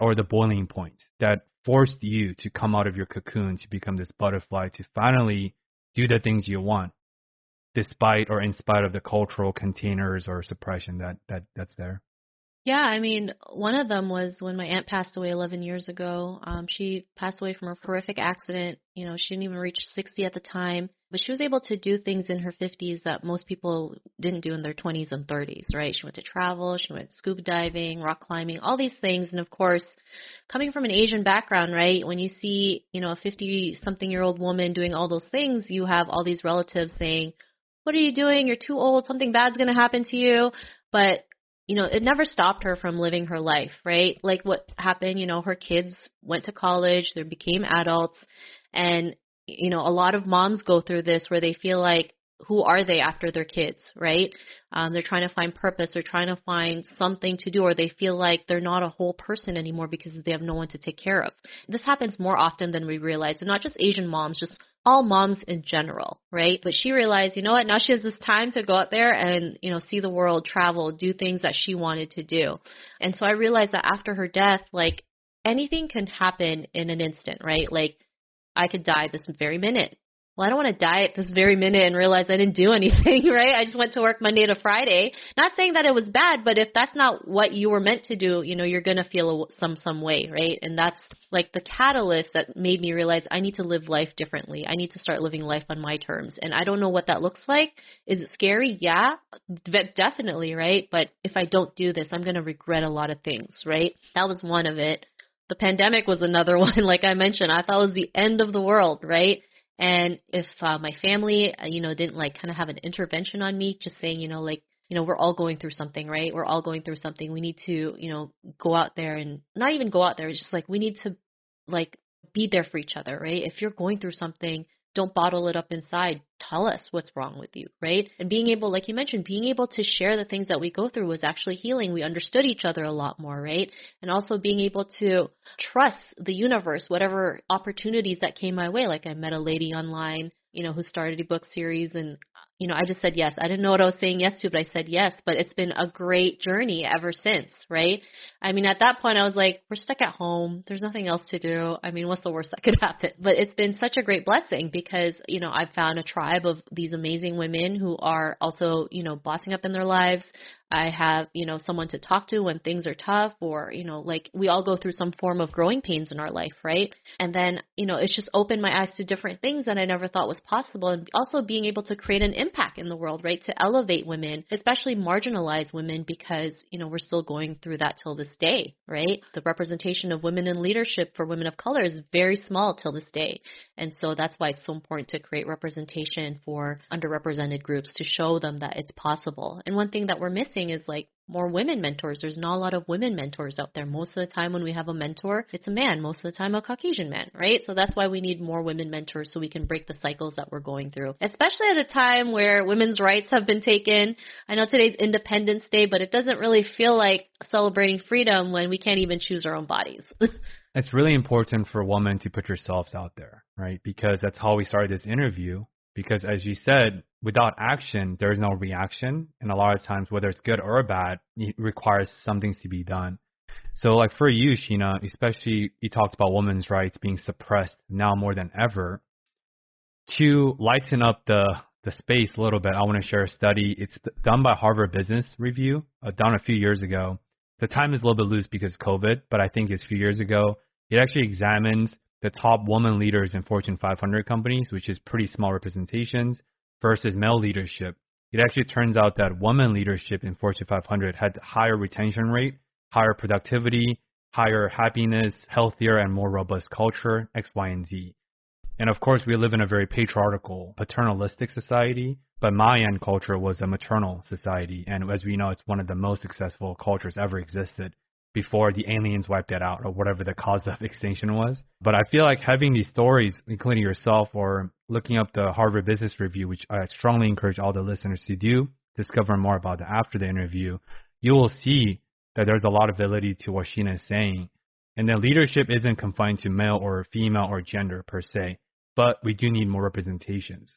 or the boiling point that forced you to come out of your cocoon to become this butterfly to finally do the things you want, despite or in spite of the cultural containers or suppression that's there? Yeah, I mean, one of them was when my aunt passed away 11 years ago. She passed away from a horrific accident. She didn't even reach 60 at the time, but she was able to do things in her 50s that most people didn't do in their 20s and 30s, right? She went to travel, she went scuba diving, rock climbing, all these things. And of course, coming from an Asian background, right, when you see, a 50-something-year-old woman doing all those things, you have all these relatives saying, what are you doing? You're too old. Something bad's going to happen to you. But it never stopped her from living her life, right? Like what happened, her kids went to college, they became adults, and, a lot of moms go through this where they feel like, who are they after their kids, right? They're trying to find purpose, they're trying to find something to do, or they feel like they're not a whole person anymore because they have no one to take care of. This happens more often than we realize, and not just Asian moms, just all moms in general, right? But she realized, you know what, now she has this time to go out there and, see the world, travel, do things that she wanted to do. And so I realized that after her death, like anything can happen in an instant, right? Like I could die this very minute. Well, I don't want to die at this very minute and realize I didn't do anything, right? I just went to work Monday to Friday. Not saying that it was bad, but if that's not what you were meant to do, you're going to feel some way, right? And that's like the catalyst that made me realize I need to live life differently. I need to start living life on my terms. And I don't know what that looks like. Is it scary? Yeah, definitely, right? But if I don't do this, I'm going to regret a lot of things, right? That was one of it. The pandemic was another one. Like I mentioned, I thought it was the end of the world, right? And if my family, didn't like kind of have an intervention on me, just saying, we're all going through something, right? We're all going through something. We need to, go out there and not even go out there. It's just like we need to like be there for each other, right? If you're going through something, don't bottle it up inside. Tell us what's wrong with you, right? And being able, like you mentioned, being able to share the things that we go through was actually healing. We understood each other a lot more, right? And also being able to trust the universe, whatever opportunities that came my way. Like I met a lady online, who started a book series, and I just said yes. I didn't know what I was saying yes to, but I said yes. But it's been a great journey ever since, right? I mean, at that point, I was like, we're stuck at home. There's nothing else to do. I mean, what's the worst that could happen? But it's been such a great blessing because, I've found a tribe of these amazing women who are also, bossing up in their lives. I have, someone to talk to when things are tough or, like we all go through some form of growing pains in our life, right? And then, it's just opened my eyes to different things that I never thought was possible. And also being able to create an impact in the world, right? To elevate women, especially marginalized women, because, we're still going through that till this day, right? The representation of women in leadership for women of color is very small till this day. And so that's why it's so important to create representation for underrepresented groups to show them that it's possible. And one thing that we're missing is like more women mentors. There's not a lot of women mentors out there. Most of the time when we have a mentor, it's a man, most of the time a Caucasian man, right? So that's why we need more women mentors so we can break the cycles that we're going through, especially at a time where women's rights have been taken. I know today's Independence Day, but it doesn't really feel like celebrating freedom when we can't even choose our own bodies. It's really important for women to put yourselves out there, right? Because that's how we started this interview. Because as you said, without action, there is no reaction. And a lot of times, whether it's good or bad, it requires something to be done. So like for you, Sheena, especially you talked about women's rights being suppressed now more than ever. To lighten up the space a little bit, I want to share a study. It's done by Harvard Business Review, done a few years ago. The time is a little bit loose because of COVID, but I think it's a few years ago. It actually examines the top woman leaders in Fortune 500 companies, which is pretty small representations, versus male leadership. It actually turns out that woman leadership in Fortune 500 had higher retention rate, higher productivity, higher happiness, healthier and more robust culture, X, Y, and Z. And of course, we live in a very patriarchal, paternalistic society, but Mayan culture was a maternal society. And as we know, it's one of the most successful cultures ever existed before the aliens wiped it out or whatever the cause of extinction was. But I feel like having these stories, including yourself, or looking up the Harvard Business Review, which I strongly encourage all the listeners to do, discover more about that after the interview, you will see that there's a lot of validity to what Sheena is saying. And then leadership isn't confined to male or female or gender per se, but we do need more representations.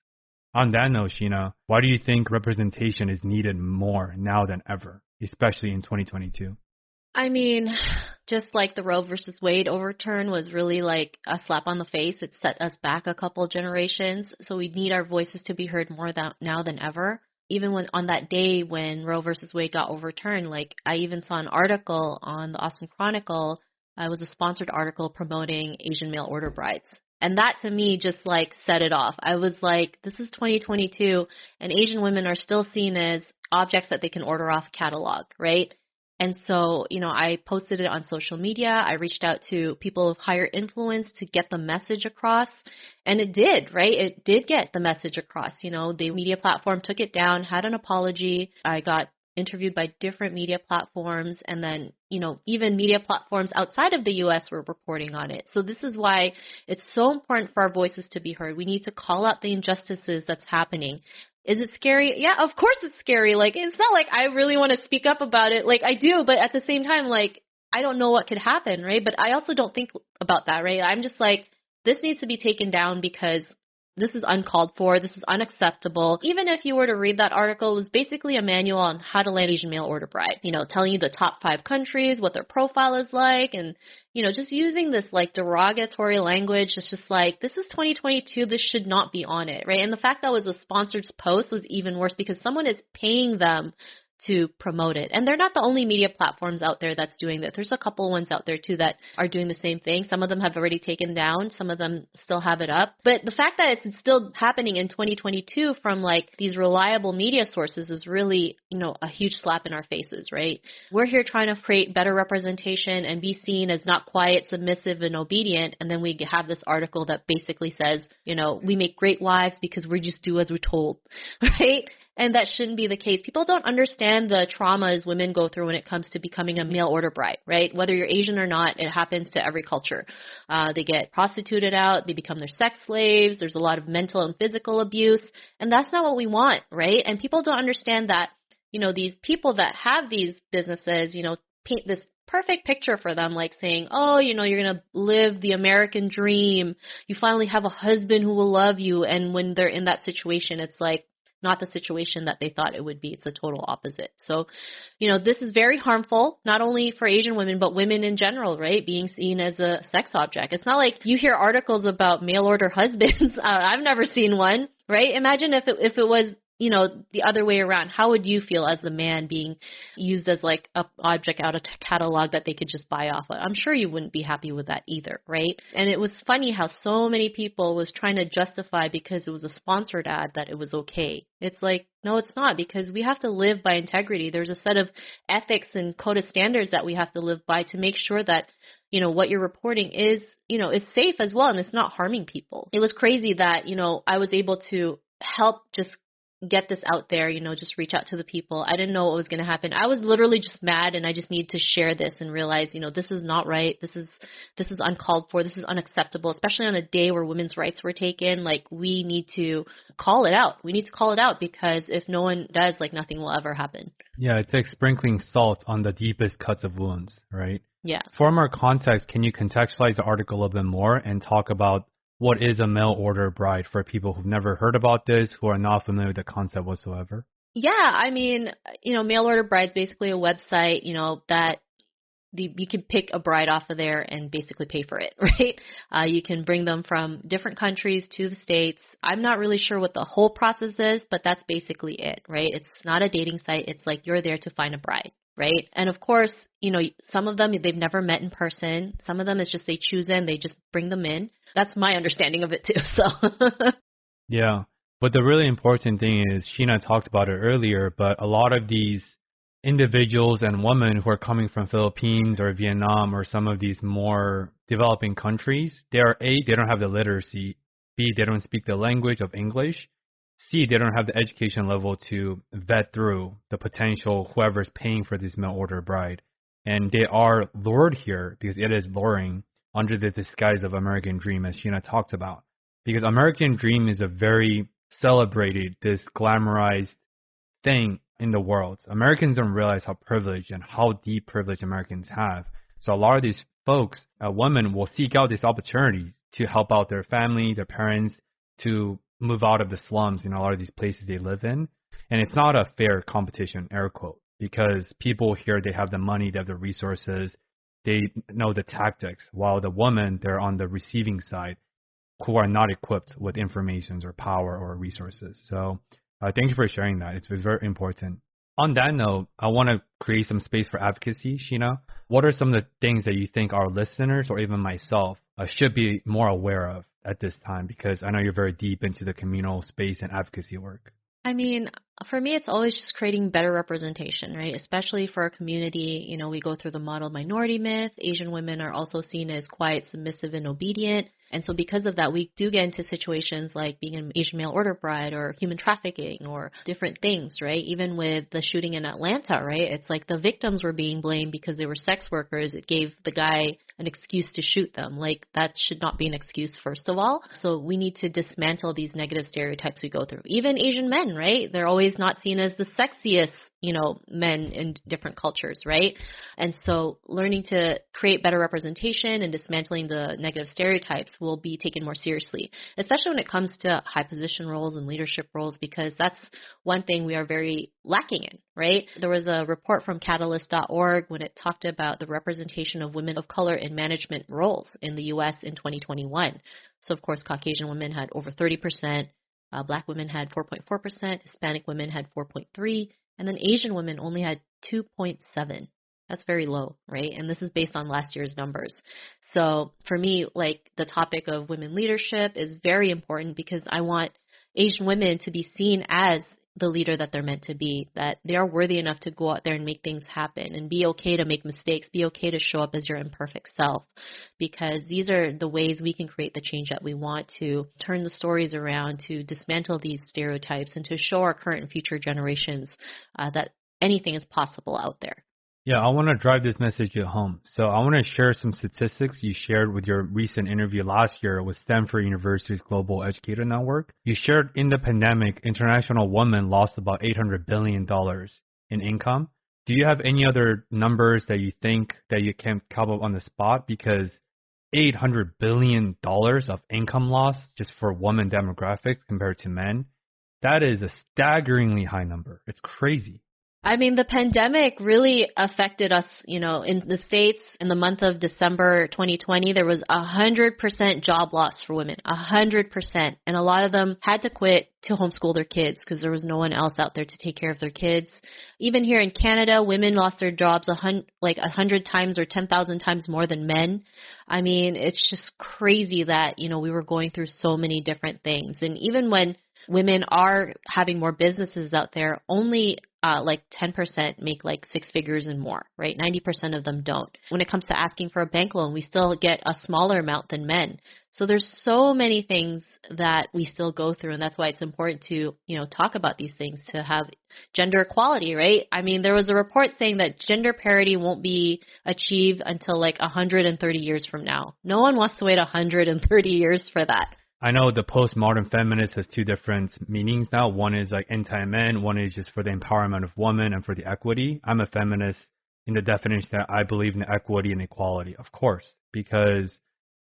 On that note, Sheena, why do you think representation is needed more now than ever, especially in 2022? I mean, just like the Roe versus Wade overturn was really like a slap on the face. It set us back a couple generations. So we need our voices to be heard more now than ever. Even when on that day when Roe versus Wade got overturned, like I even saw an article on the Austin Chronicle. It was a sponsored article promoting Asian mail order brides. And that to me just like set it off. I was like, this is 2022 and Asian women are still seen as objects that they can order off catalog, right? And so, I posted it on social media. I reached out to people of higher influence to get the message across. And it did, right? It did get the message across. The media platform took it down, had an apology. I got interviewed by different media platforms. And then, even media platforms outside of the U.S. were reporting on it. So this is why it's so important for our voices to be heard. We need to call out the injustices that's happening. Is it scary? Yeah, of course it's scary. Like, it's not like I really want to speak up about it. Like, I do, but at the same time, like, I don't know what could happen, right? But I also don't think about that, right? I'm just like, this needs to be taken down because this is uncalled for. This is unacceptable. Even if you were to read that article, it was basically a manual on how to land Asian mail order bride, telling you the top 5 countries, what their profile is like, and, just using this like derogatory language. It's just like, this is 2022. This should not be on it, right? And the fact that it was a sponsored post was even worse because someone is paying them to promote it. And they're not the only media platforms out there that's doing that. There's a couple ones out there too that are doing the same thing. Some of them have already taken down. Some of them still have it up. But the fact that it's still happening in 2022 from like these reliable media sources is really, a huge slap in our faces, right? We're here trying to create better representation and be seen as not quiet, submissive, and obedient. And then we have this article that basically says, we make great wives because we just do as we're told, right? And that shouldn't be the case. People don't understand the traumas women go through when it comes to becoming a mail order bride, right? Whether you're Asian or not, it happens to every culture. They get prostituted out. They become their sex slaves. There's a lot of mental and physical abuse. And that's not what we want, right? And people don't understand that, these people that have these businesses, paint this perfect picture for them, like saying, oh, you're going to live the American dream. You finally have a husband who will love you. And when they're in that situation, it's like, not the situation that they thought it would be. It's the total opposite. So, this is very harmful, not only for Asian women, but women in general, right? Being seen as a sex object. It's not like you hear articles about mail order husbands. I've never seen one, right? Imagine if it was, the other way around. How would you feel as a man being used as like an object out of a catalog that they could just buy off of? I'm sure you wouldn't be happy with that either, right? And it was funny how so many people was trying to justify because it was a sponsored ad that it was okay. It's like, no, it's not, because we have to live by integrity. There's a set of ethics and code of standards that we have to live by to make sure that, what you're reporting is, is safe as well and it's not harming people. It was crazy that, I was able to help just get this out there, just reach out to the people. I didn't know what was going to happen. I was literally just mad and I just need to share this and realize, this is not right. This is uncalled for. This is unacceptable, especially on a day where women's rights were taken. Like, we need to call it out. We need to call it out because if no one does, like, nothing will ever happen. Yeah, it's like sprinkling salt on the deepest cuts of wounds, right? Yeah. For more context, can you contextualize the article a little bit more and talk about what is a mail order bride for people who've never heard about this, who are not familiar with the concept whatsoever? Yeah, I mean, mail order bride is basically a website, that you can pick a bride off of there and basically pay for it, right? You can bring them from different countries to the States. I'm not really sure what the whole process is, but that's basically it, right? It's not a dating site. It's like you're there to find a bride, right? And of course, some of them they've never met in person. Some of them it's just they choose in, they just bring them in. That's my understanding of it too. So yeah, but the really important thing is, Sheena talked about it earlier, but a lot of these individuals and women who are coming from Philippines or Vietnam or some of these more developing countries, they don't have the literacy. B, they don't speak the language of English. C, they don't have the education level to vet through the potential whoever's paying for this mail order bride. And they are lured here because it is luring under the disguise of American Dream, as Sheena talked about. Because American Dream is a very celebrated, this glamorized thing in the world. Americans don't realize how privileged and how deep privilege Americans have. So a lot of these folks, women, will seek out this opportunity to help out their family, their parents, to move out of the slums in a lot of these places they live in. And it's not a fair competition, air quote, because people here, they have the money, they have the resources, they know the tactics, while the women, they're on the receiving side who are not equipped with information or power or resources. So thank you for sharing that. It's very important. On that note, I want to create some space for advocacy, Sheena. What are some of the things that you think our listeners or even myself should be more aware of at this time? Because I know you're very deep into the communal space and advocacy work. I mean, for me, it's always just creating better representation, right? Especially for our community. We go through the model minority myth. Asian women are also seen as quiet, submissive, and obedient. And so because of that, we do get into situations like being an Asian mail order bride or human trafficking or different things, right? Even with the shooting in Atlanta, right? It's like the victims were being blamed because they were sex workers. It gave the guy an excuse to shoot them. Like, that should not be an excuse, first of all. So we need to dismantle these negative stereotypes we go through. Even Asian men, right? They're always not seen as the sexiest, men in different cultures, right? And so learning to create better representation and dismantling the negative stereotypes will be taken more seriously, especially when it comes to high position roles and leadership roles, because that's one thing we are very lacking in, right? There was a report from catalyst.org when it talked about the representation of women of color in management roles in the U.S. in 2021. So, of course, Caucasian women had over 30%, Black women had 4.4%, Hispanic women had 4.3%, and then Asian women only had 2.7%. That's very low, right? And this is based on last year's numbers. So for me, like, the topic of women leadership is very important because I want Asian women to be seen as the leader that they're meant to be, that they are worthy enough to go out there and make things happen and be okay to make mistakes, be okay to show up as your imperfect self, because these are the ways we can create the change that we want, to turn the stories around, to dismantle these stereotypes, and to show our current and future generations that anything is possible out there. Yeah, I want to drive this message home. So I want to share some statistics you shared with your recent interview last year with Stanford University's Global Educator Network. You shared in the pandemic, international women lost about $800 billion in income. Do you have any other numbers that you think that you can come up on the spot? Because $800 billion of income loss just for women demographics compared to men, that is a staggeringly high number. It's crazy. I mean, the pandemic really affected us, in the States. In the month of December 2020, there was 100% job loss for women, 100%. And a lot of them had to quit to homeschool their kids because there was no one else out there to take care of their kids. Even here in Canada, women lost their jobs 100 times or 10,000 times more than men. I mean, it's just crazy that, we were going through so many different things. And even when women are having more businesses out there, only 10% make six figures and more, right? 90% of them don't. When it comes to asking for a bank loan, we still get a smaller amount than men. So there's so many things that we still go through, and that's why it's important to, talk about these things, to have gender equality, right? I mean, there was a report saying that gender parity won't be achieved until 130 years from now. No one wants to wait 130 years for that. I know the postmodern feminist has two different meanings now. One is anti-men, one is just for the empowerment of women and for the equity. I'm a feminist in the definition that I believe in equity and equality, of course, because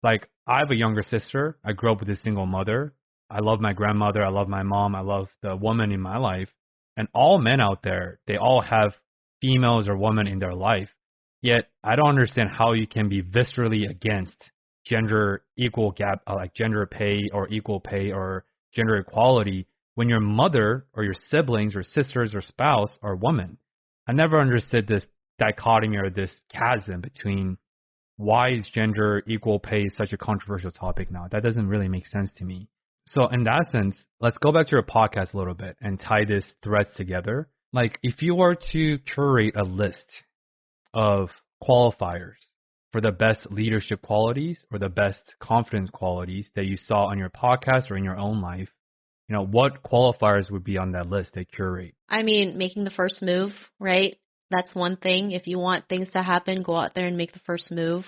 I have a younger sister. I grew up with a single mother. I love my grandmother. I love my mom. I love the woman in my life. And all men out there, they all have females or women in their life. Yet I don't understand how you can be viscerally against gender equal gap, gender pay or equal pay or gender equality when your mother or your siblings or sisters or spouse are women. I never understood this dichotomy or this chasm between why is gender equal pay such a controversial topic now. That doesn't really make sense to me. So in that sense, let's go back to your podcast a little bit and tie this threads together. If you were to curate a list of qualifiers for the best leadership qualities or the best confidence qualities that you saw on your podcast or in your own life, what qualifiers would be on that list they curate? I mean, making the first move, right? That's one thing. If you want things to happen, go out there and make the first move.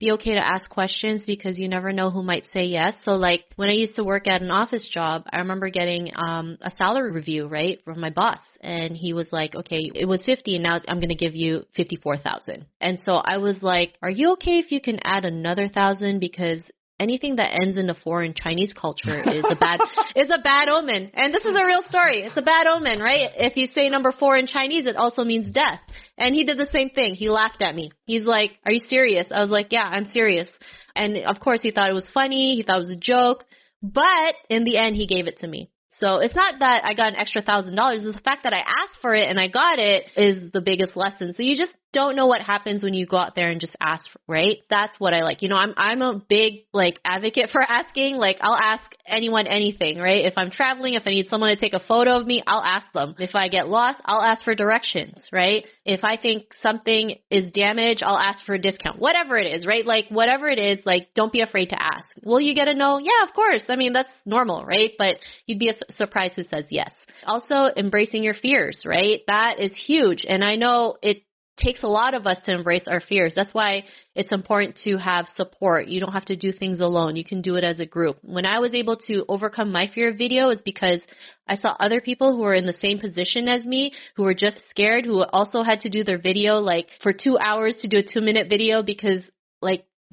Be okay to ask questions because you never know who might say yes. So when I used to work at an office job, I remember getting a salary review, right, from my boss. And he was like, okay, it was 50 and now I'm going to give you 54,000. And so I was like, are you okay if you can add another 1,000? Because anything that ends in a 4 in Chinese culture is a bad omen. And this is a real story. It's a bad omen, right? If you say number 4 in Chinese, it also means death. And he did the same thing. He laughed at me. He's like, are you serious? I was like, yeah, I'm serious. And of course he thought it was funny. He thought it was a joke. But in the end, he gave it to me. So it's not that I got an extra $1,000. It's the fact that I asked for it and I got it is the biggest lesson. So you just don't know what happens when you go out there and just ask, right? That's what I like. I'm a big advocate for asking. I'll ask anyone anything, right? If I'm traveling, if I need someone to take a photo of me, I'll ask them. If I get lost, I'll ask for directions, right? If I think something is damaged, I'll ask for a discount. Whatever it is, right? Whatever it is, don't be afraid to ask. Will you get a no? Yeah, of course. I mean, that's normal, right? But you'd be surprised who says yes. Also, embracing your fears, right? That is huge. And I know it takes a lot of us to embrace our fears. That's why it's important to have support. You don't have to do things alone. You can do it as a group. When I was able to overcome my fear of video, it's because I saw other people who were in the same position as me, who were just scared, who also had to do their video for 2 hours to do a 2-minute video because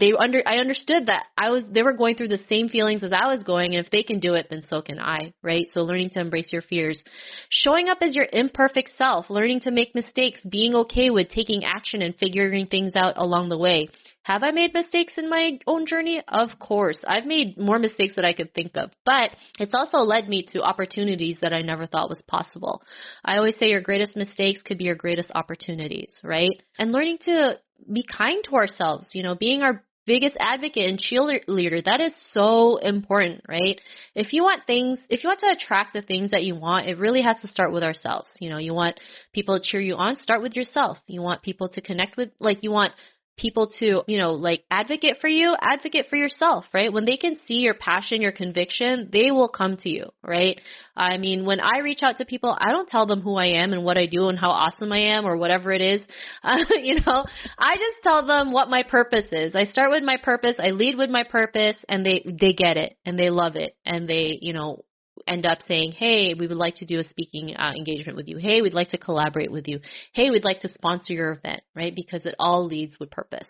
I understood that they were going through the same feelings as I was going, and if they can do it, then so can I, right? So learning to embrace your fears. Showing up as your imperfect self, learning to make mistakes, being okay with taking action and figuring things out along the way. Have I made mistakes in my own journey? Of course. I've made more mistakes than I could think of, but it's also led me to opportunities that I never thought was possible. I always say your greatest mistakes could be your greatest opportunities, right? And learning to be kind to ourselves, being our biggest advocate and cheerleader. That is so important, right? If you want to attract the things that you want, it really has to start with ourselves. You want people to cheer you on, start with yourself. You want people to connect with, you want people to, advocate for you, advocate for yourself, right? When they can see your passion, your conviction, they will come to you, right? I mean, when I reach out to people, I don't tell them who I am and what I do and how awesome I am or whatever it is. I just tell them what my purpose is. I start with my purpose, I lead with my purpose, and they get it and they love it, and they, end up saying, hey, we would like to do a speaking engagement with you. Hey, we'd like to collaborate with you. Hey, we'd like to sponsor your event, right? Because it all leads with purpose.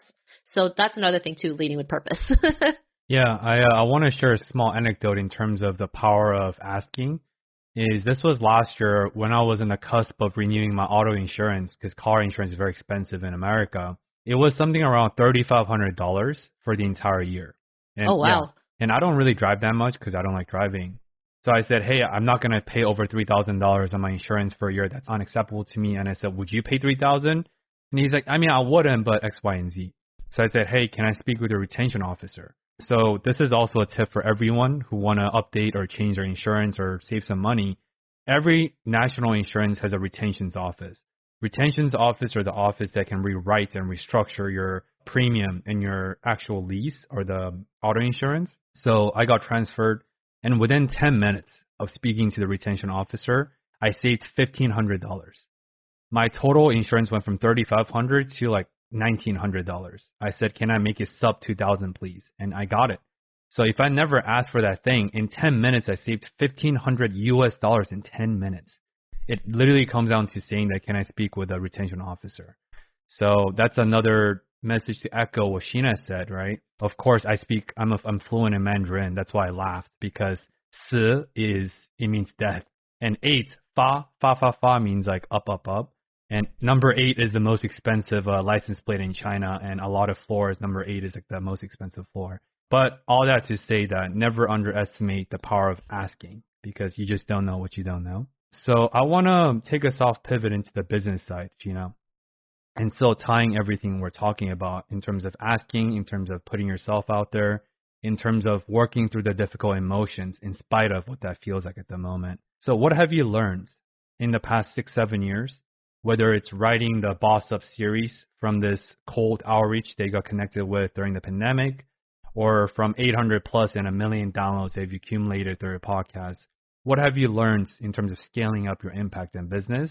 So that's another thing too, leading with purpose. Yeah, I want to share a small anecdote in terms of the power of asking. This was last year when I was on the cusp of renewing my auto insurance, because car insurance is very expensive in America. It was something around $3,500 for the entire year. And, oh, wow. Yeah, and I don't really drive that much because I don't like driving. So I said, hey, I'm not going to pay over $3,000 on my insurance for a year. That's unacceptable to me. And I said, would you pay $3,000? And he's like, I mean, I wouldn't, but X, Y, and Z. So I said, hey, can I speak with a retention officer? So this is also a tip for everyone who want to update or change their insurance or save some money. Every national insurance has a retentions office. Retentions office are the office that can rewrite and restructure your premium and your actual lease or the auto insurance. So I got transferred. And within 10 minutes of speaking to the retention officer, I saved $1,500. My total insurance went from $3,500 to like $1,900. I said, can I make it sub $2,000, please? And I got it. So if I never asked for that thing, in 10 minutes, I saved $1,500 US in 10 minutes. It literally comes down to saying that, can I speak with a retention officer? So that's another message to echo what Sheena said, right? Of course, I'm fluent in Mandarin. That's why I laughed, because 死 it means death. And 8, fa means like up. And number 8 is the most expensive license plate in China. And a lot of floors, number 8 is like the most expensive floor. But all that to say that never underestimate the power of asking, because you just don't know what you don't know. So I want to take a soft pivot into the business side, Sheena. And so tying everything we're talking about in terms of asking, in terms of putting yourself out there, in terms of working through the difficult emotions in spite of what that feels like at the moment. So what have you learned in the past 6-7 years, whether it's writing the Boss Up series from this cold outreach they got connected with during the pandemic, or from 800 plus and 1 million downloads they've accumulated through your podcast? What have you learned in terms of scaling up your impact in business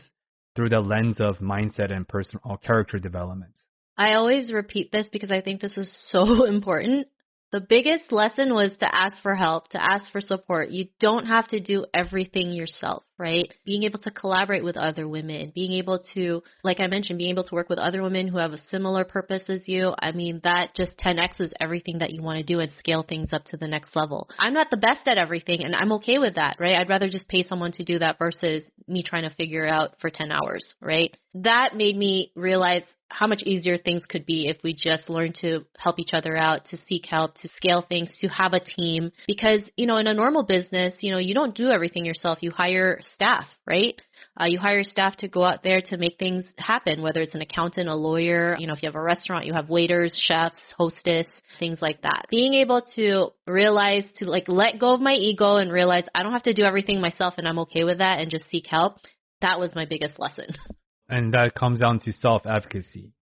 through the lens of mindset and personal character development? I always repeat this because I think this is so important. The biggest lesson was to ask for help, to ask for support. You don't have to do everything yourself, right? Being able to collaborate with other women, being able to, like I mentioned, being able to work with other women who have a similar purpose as you. I mean, that just 10x's everything that you want to do and scale things up to the next level. I'm not the best at everything, and I'm okay with that, right? I'd rather just pay someone to do that versus me trying to figure it out for 10 hours, right? That made me realize how much easier things could be if we just learn to help each other out, to seek help, to scale things, to have a team. Because, in a normal business, you don't do everything yourself. You hire staff, right? You hire staff to go out there to make things happen, whether it's an accountant, a lawyer, if you have a restaurant, you have waiters, chefs, hostess, things like that. Being able to realize, to let go of my ego and realize I don't have to do everything myself and I'm okay with that, and just seek help. That was my biggest lesson. And that comes down to self-advocacy,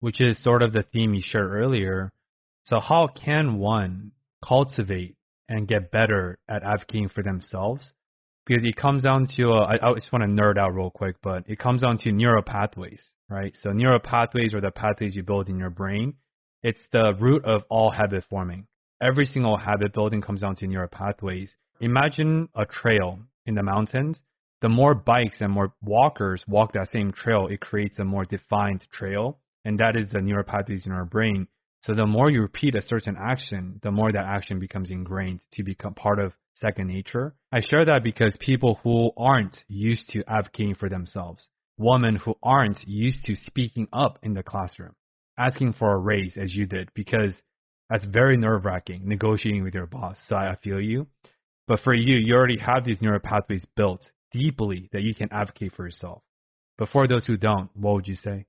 which is sort of the theme you shared earlier. So how can one cultivate and get better at advocating for themselves? Because it comes down to, I just want to nerd out real quick, but it comes down to neural pathways, right? So neural pathways are the pathways you build in your brain. It's the root of all habit forming. Every single habit building comes down to neural pathways. Imagine a trail in the mountains. The more bikes and more walkers walk that same trail, it creates a more defined trail. And that is the neural pathways in our brain. So the more you repeat a certain action, the more that action becomes ingrained to become part of second nature. I share that because people who aren't used to advocating for themselves, women who aren't used to speaking up in the classroom, asking for a raise as you did, because that's very nerve-wracking, negotiating with your boss. So I feel you. But for you, you already have these neural pathways built deeply that you can advocate for yourself. But for those who don't, what would you say?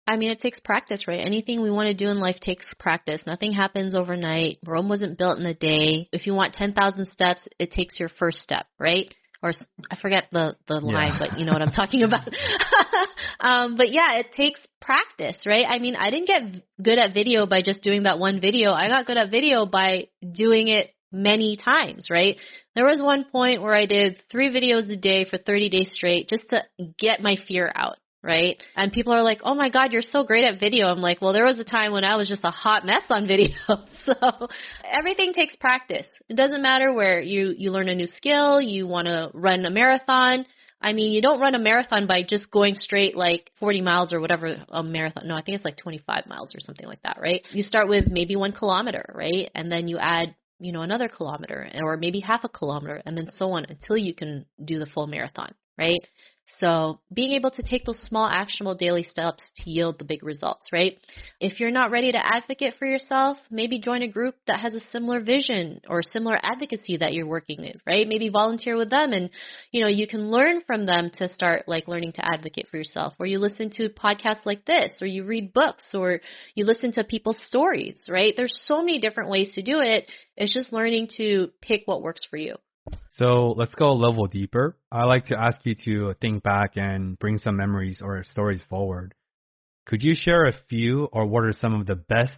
I mean, it takes practice, right? Anything we want to do in life takes practice. Nothing happens overnight. Rome wasn't built in a day. If you want 10,000 steps, it takes your first step, right? Or I forget the line, but you know what I'm talking about. But yeah, it takes practice, right? I mean, I didn't get good at video by just doing that one video. I got good at video by doing it many times, right? There was one point where I did 3 videos a day for 30 days straight just to get my fear out, right? And people are like, oh my God, you're so great at video. I'm like, well, there was a time when I was just a hot mess on video. So everything takes practice. It doesn't matter where you learn a new skill, you want to run a marathon. I mean, you don't run a marathon by just going straight like 40 miles or whatever a marathon. No, I think it's like 25 miles or something like that, right? You start with maybe 1 kilometer, right? And then you add, you know, another kilometer or maybe half a kilometer and then so on until you can do the full marathon, right? So being able to take those small actionable daily steps to yield the big results, right? If you're not ready to advocate for yourself, maybe join a group that has a similar vision or similar advocacy that you're working with, right? Maybe volunteer with them and, you know, you can learn from them to start like learning to advocate for yourself, or you listen to podcasts like this, or you read books, or you listen to people's stories, right? There's so many different ways to do it. It's just learning to pick what works for you. So let's go a level deeper. I like to ask you to think back and bring some memories or stories forward. Could you share a few, or what are some of the best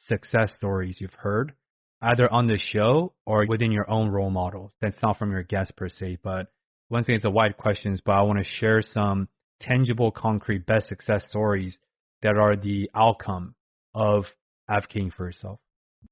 success stories you've heard, either on the show or within your own role models? That's not from your guest per se, but once again, it's a wide question, but I want to share some tangible, concrete, best success stories that are the outcome of advocating for yourself.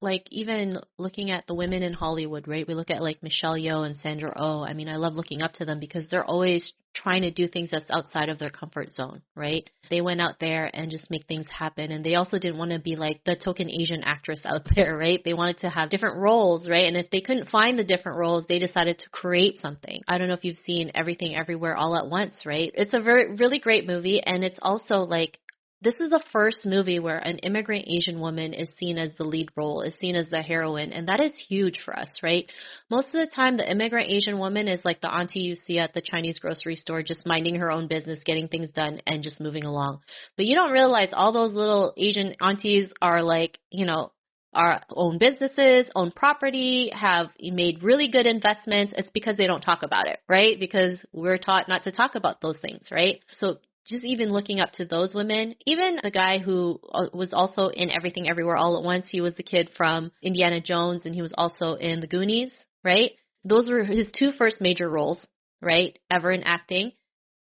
Like even looking at the women in Hollywood, right? We look at like Michelle Yeoh and Sandra Oh. I mean, I love looking up to them because they're always trying to do things that's outside of their comfort zone, right? They went out there and just make things happen. And they also didn't want to be like the token Asian actress out there, right? They wanted to have different roles, right? And if they couldn't find the different roles, they decided to create something. I don't know if you've seen Everything Everywhere All at Once, right? It's a really great movie. And it's also like, this is the first movie where an immigrant Asian woman is seen as the lead role, is seen as the heroine, and that is huge for us, right? Most of the time, the immigrant Asian woman is like the auntie you see at the Chinese grocery store, just minding her own business, getting things done, and just moving along. But you don't realize all those little Asian aunties are like, you know, our own businesses, own property, have made really good investments. It's because they don't talk about it, right? Because we're taught not to talk about those things, right? So just even looking up to those women, even the guy who was also in Everything Everywhere All at Once, he was the kid from Indiana Jones, and he was also in The Goonies, right? Those were his 2 first major roles, right, ever in acting.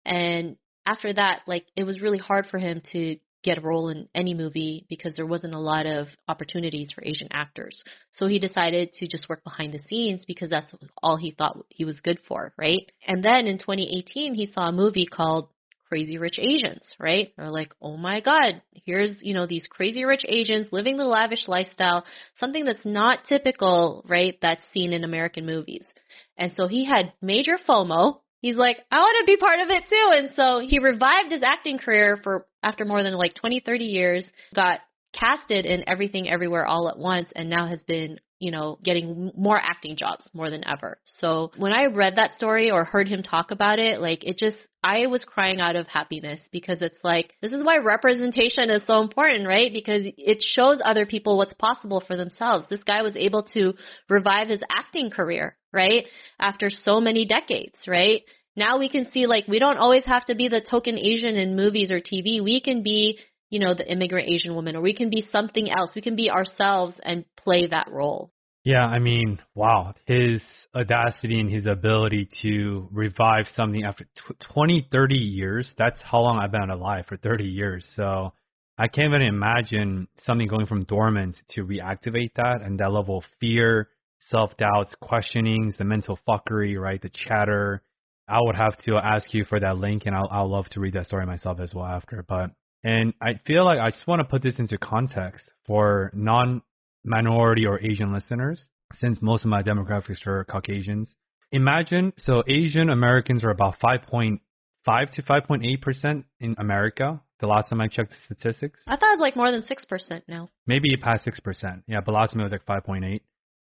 And after that, like, it was really hard for him to get a role in any movie because there wasn't a lot of opportunities for Asian actors. So he decided to just work behind the scenes because that's all he thought he was good for, right? And then in 2018, he saw a movie called Crazy Rich Asians, right? They're like, oh my God, here's, you know, these crazy rich Asians living the lavish lifestyle, something that's not typical, right, that's seen in American movies. And so he had major FOMO. He's like, I want to be part of it too. And so he revived his acting career after more than like 20, 30 years, got casted in Everything Everywhere All at Once, and now has been, you know, getting more acting jobs more than ever. So when I read that story or heard him talk about it, like I was crying out of happiness because it's like, this is why representation is so important, right? Because it shows other people what's possible for themselves. This guy was able to revive his acting career, right? After so many decades, right? Now we can see, like, we don't always have to be the token Asian in movies or TV. We can be, you know, the immigrant Asian woman, or we can be something else. We can be ourselves and play that role. Yeah, I mean, wow. His audacity and his ability to revive something after 20, 30 years. That's how long I've been alive, for 30 years. So I can't even imagine something going from dormant to reactivate that, and that level of fear, self-doubts, questionings, the mental fuckery, right, the chatter. I would have to ask you for that link, and I'll love to read that story myself as well after. And I feel like I just want to put this into context for non-minority or Asian listeners, since most of my demographics are Caucasians. Imagine, so Asian Americans are about 5.5 to 5.8% in America, the last time I checked the statistics. I thought it was like more than 6% now. Maybe it passed 6%. Yeah, but last time it was like 5.8.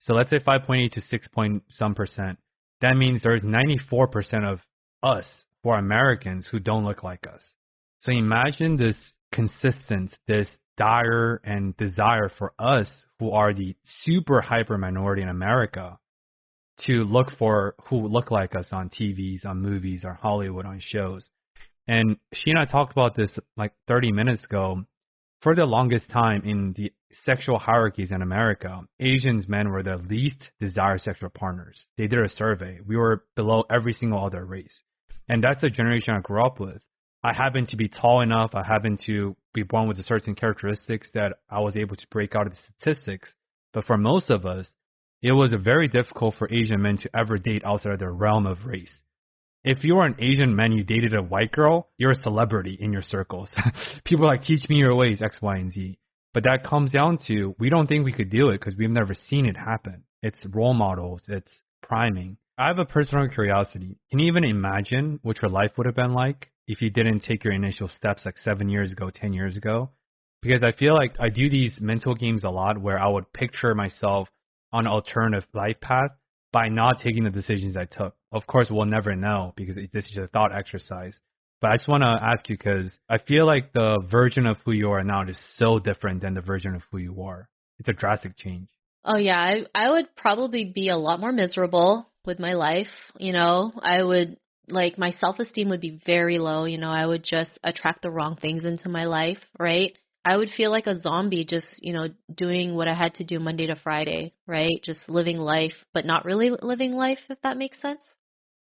So let's say 5.8 to 6 point some percent. That means there's 94% of us, who are Americans, who don't look like us. So imagine this consistent, this dire and desire for us who are the super hyper minority in America to look for who look like us on TVs, on movies, on Hollywood, on shows. And Sheena talked about this like 30 minutes ago. For the longest time in the sexual hierarchies in America, Asians men were the least desired sexual partners. They did a survey. We were below every single other race. And that's the generation I grew up with. I happened to be tall enough. I happened to be born with certain characteristics that I was able to break out of the statistics. But for most of us, it was very difficult for Asian men to ever date outside of their realm of race. If you were an Asian man, you dated a white girl, you're a celebrity in your circles. People are like, teach me your ways, X, Y, and Z. But that comes down to, we don't think we could do it because we've never seen it happen. It's role models. It's priming. I have a personal curiosity. Can you even imagine what your life would have been like if you didn't take your initial steps like 7 years ago, 10 years ago? Because I feel like I do these mental games a lot where I would picture myself on an alternative life path by not taking the decisions I took. Of course, we'll never know because this is just a thought exercise. But I just want to ask you because I feel like the version of who you are now is so different than the version of who you were. It's a drastic change. Oh, yeah. I would probably be a lot more miserable with my life. I would, like, my self-esteem would be very low. I would just attract the wrong things into my life, right? I would feel like a zombie just, doing what I had to do Monday to Friday, right? Just living life, but not really living life, if that makes sense.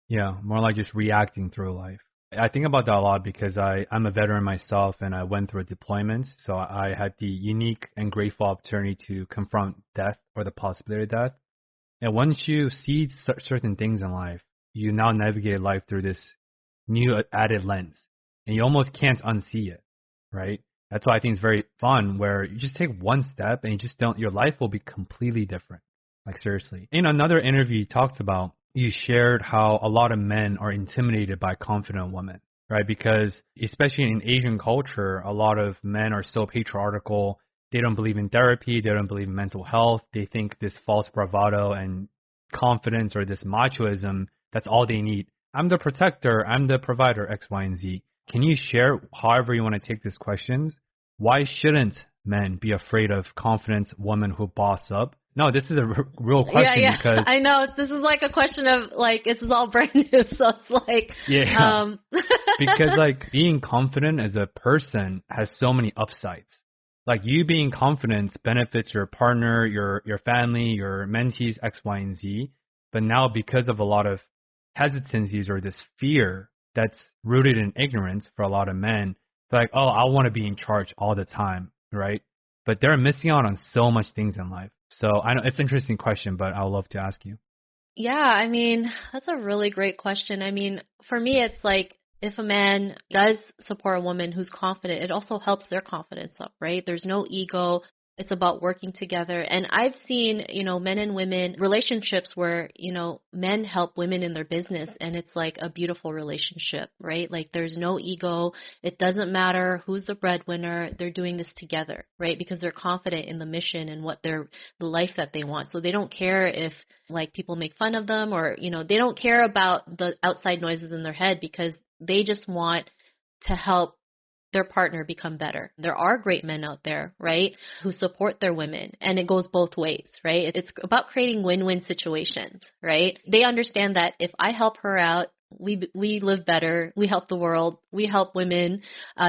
Yeah, more like just reacting through life. I think about that a lot because I'm a veteran myself and I went through a deployment. So I had the unique and grateful opportunity to confront death or the possibility of death. And once you see certain things in life, you now navigate life through this new added lens. And you almost can't unsee it, right? That's why I think it's very fun where you just take one step and your life will be completely different. Like seriously. In another interview you talked about, you shared how a lot of men are intimidated by confident women, right? Because especially in Asian culture, a lot of men are so patriarchal. They don't believe in therapy. They don't believe in mental health. They think this false bravado and confidence or this machoism, that's all they need. I'm the protector. I'm the provider, X, Y, and Z. Can you share, however you want to take these questions, why shouldn't men be afraid of confident women who boss up? No, this is a real question because I know this is like a question of like this is all brand new, so it's like because like being confident as a person has so many upsides. Like you being confident benefits your partner, your family, your mentees, X, Y, and Z. But now because of a lot of hesitancies or this fear that's rooted in ignorance for a lot of men, they're like, oh, I want to be in charge all the time, right? But they're missing out on so much things in life. So I know it's an interesting question, but I would love to ask you. Yeah, I mean, that's a really great question. I mean, for me, it's like if a man does support a woman who's confident, it also helps their confidence up, right? There's no ego. It's about working together. And I've seen, men and women relationships where, men help women in their business and it's like a beautiful relationship, right? Like there's no ego. It doesn't matter who's the breadwinner. They're doing this together, right? Because they're confident in the mission and the life that they want. So they don't care if like people make fun of them or, they don't care about the outside noises in their head because they just want to help their partner become better. There are great men out there, right, who support their women, and it goes both ways, right? It's about creating win-win situations, right? They understand that if I help her out, we live better, we help the world, we help women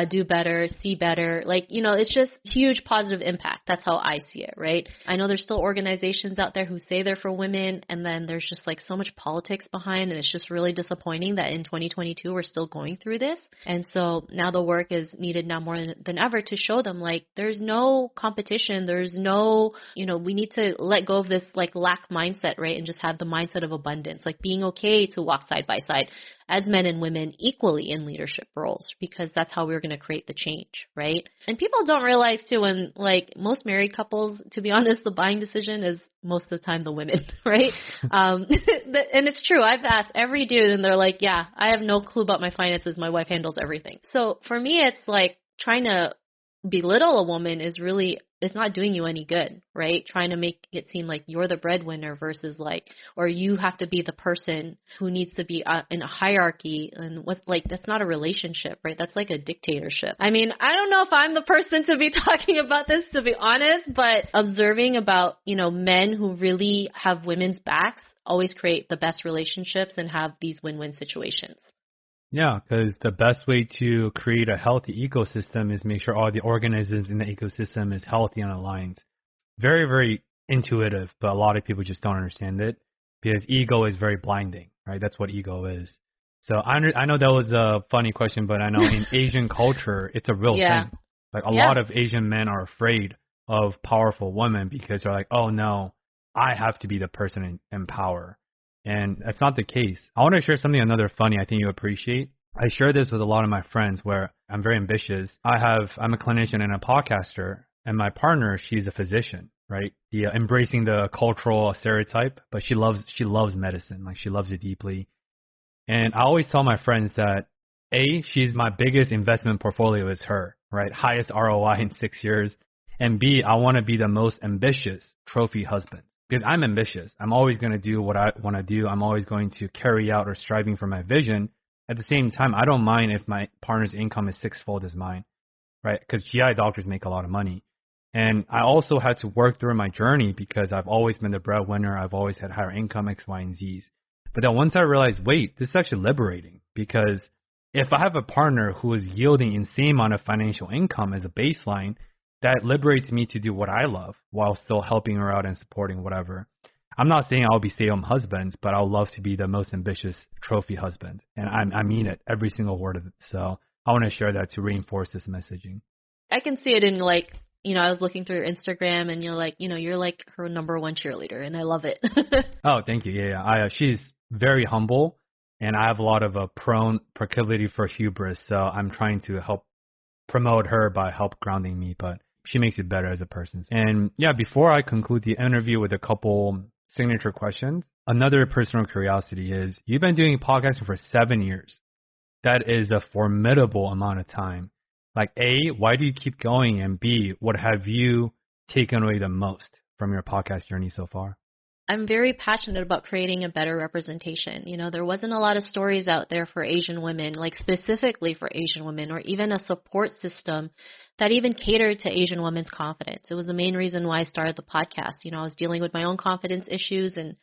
do better, see better. Like, it's just huge positive impact. That's how I see it, right? I know there's still organizations out there who say they're for women, and then there's just like so much politics behind, and it's just really disappointing that in 2022 we're still going through this. And so now the work is needed now more than ever to show them like there's no competition, there's no, we need to let go of this like lack mindset, right? And just have the mindset of abundance, like being okay to walk side by side as men and women equally in leadership roles, because that's how we're going to create the change, right? And people don't realize too, when like most married couples, to be honest, the buying decision is most of the time the women, right? And it's true. I've asked every dude and they're like, yeah, I have no clue about my finances. My wife handles everything. So for me, it's like trying to belittle a woman is really, it's not doing you any good, right? Trying to make it seem like you're the breadwinner versus like, or you have to be the person who needs to be in a hierarchy, and what's like, that's not a relationship, right? That's like a dictatorship. I mean, I don't know if I'm the person to be talking about this, to be honest, but observing about, you know, men who really have women's backs always create the best relationships and have these win-win situations. Yeah, because the best way to create a healthy ecosystem is make sure all the organisms in the ecosystem is healthy and aligned. Very, very intuitive, but a lot of people just don't understand it because ego is very blinding, right? That's what ego is. So I know that was a funny question, but I know in Asian culture, it's a real thing. Like a lot of Asian men are afraid of powerful women because they're like, oh no, I have to be the person in power. And that's not the case. I want to share something another funny I think you appreciate. I share this with a lot of my friends where I'm very ambitious. I'm a clinician and a podcaster, and my partner, she's a physician, right? Embracing the cultural stereotype, but she loves medicine. Like she loves it deeply. And I always tell my friends that she's my biggest investment portfolio is her, right? Highest ROI in 6 years. And B, I want to be the most ambitious trophy husband. Because I'm ambitious. I'm always going to do what I want to do. I'm always going to carry out or striving for my vision. At the same time, I don't mind if my partner's income is sixfold as mine, right? Because GI doctors make a lot of money. And I also had to work through my journey because I've always been the breadwinner. I've always had higher income, X, Y, and Z's. But then once I realized, wait, this is actually liberating because if I have a partner who is yielding insane amount of financial income as a baseline, that liberates me to do what I love while still helping her out and supporting whatever. I'm not saying I'll be stay-at-home husband, but I'll love to be the most ambitious trophy husband. And I mean it, every single word of it. So I want to share that to reinforce this messaging. I can see it in like, you know, I was looking through your Instagram and you're like, you know, you're like her number one cheerleader and I love it. Oh, thank you. Yeah. She's very humble and I have a lot of a proclivity for hubris. So I'm trying to help promote her by help grounding me, but she makes it better as a person. And yeah, before I conclude the interview with a couple signature questions, another personal curiosity is you've been doing podcasting for 7 years. That is a formidable amount of time. Like A, why do you keep going? And B, what have you taken away the most from your podcast journey so far? I'm very passionate about creating a better representation. You know, there wasn't a lot of stories out there for Asian women, like specifically for Asian women, or even a support system that even catered to Asian women's confidence. It was the main reason why I started the podcast. You know, I was dealing with my own confidence issues and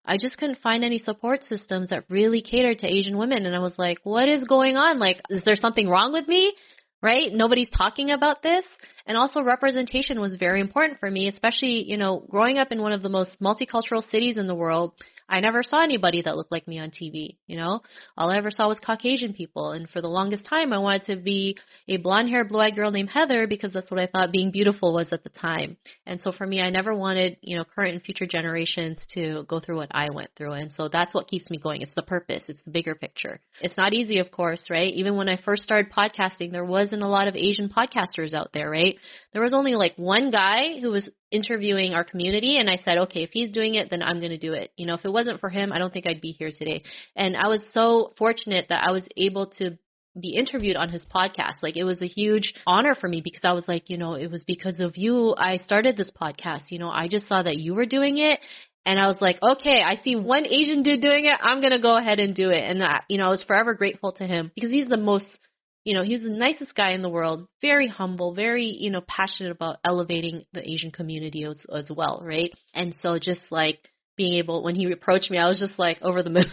I just couldn't find any support systems that really catered to Asian women. And I was like, what is going on? Like, is there something wrong with me? Right? Nobody's talking about this. And also representation was very important for me, especially, you know, growing up in one of the most multicultural cities in the world. I never saw anybody that looked like me on TV, you know. All I ever saw was Caucasian people. And for the longest time, I wanted to be a blonde-haired, blue-eyed girl named Heather because that's what I thought being beautiful was at the time. And so for me, I never wanted, you know, current and future generations to go through what I went through. And so that's what keeps me going. It's the purpose. It's the bigger picture. It's not easy, of course, right? Even when I first started podcasting, there wasn't a lot of Asian podcasters out there, right? There was only like one guy who was interviewing our community, and I said, okay, if he's doing it, then I'm going to do it. You know, if it wasn't for him, I don't think I'd be here today. And I was so fortunate that I was able to be interviewed on his podcast. Like, it was a huge honor for me because I was like, you know, it was because of you I started this podcast. You know, I just saw that you were doing it. And I was like, okay, I see one Asian dude doing it. I'm going to go ahead and do it. And, you know, I was forever grateful to him because he's the most, you know, he's the nicest guy in the world, very humble, very, you know, passionate about elevating the Asian community as well, right? And so just like being able, when he approached me, I was just like over the moon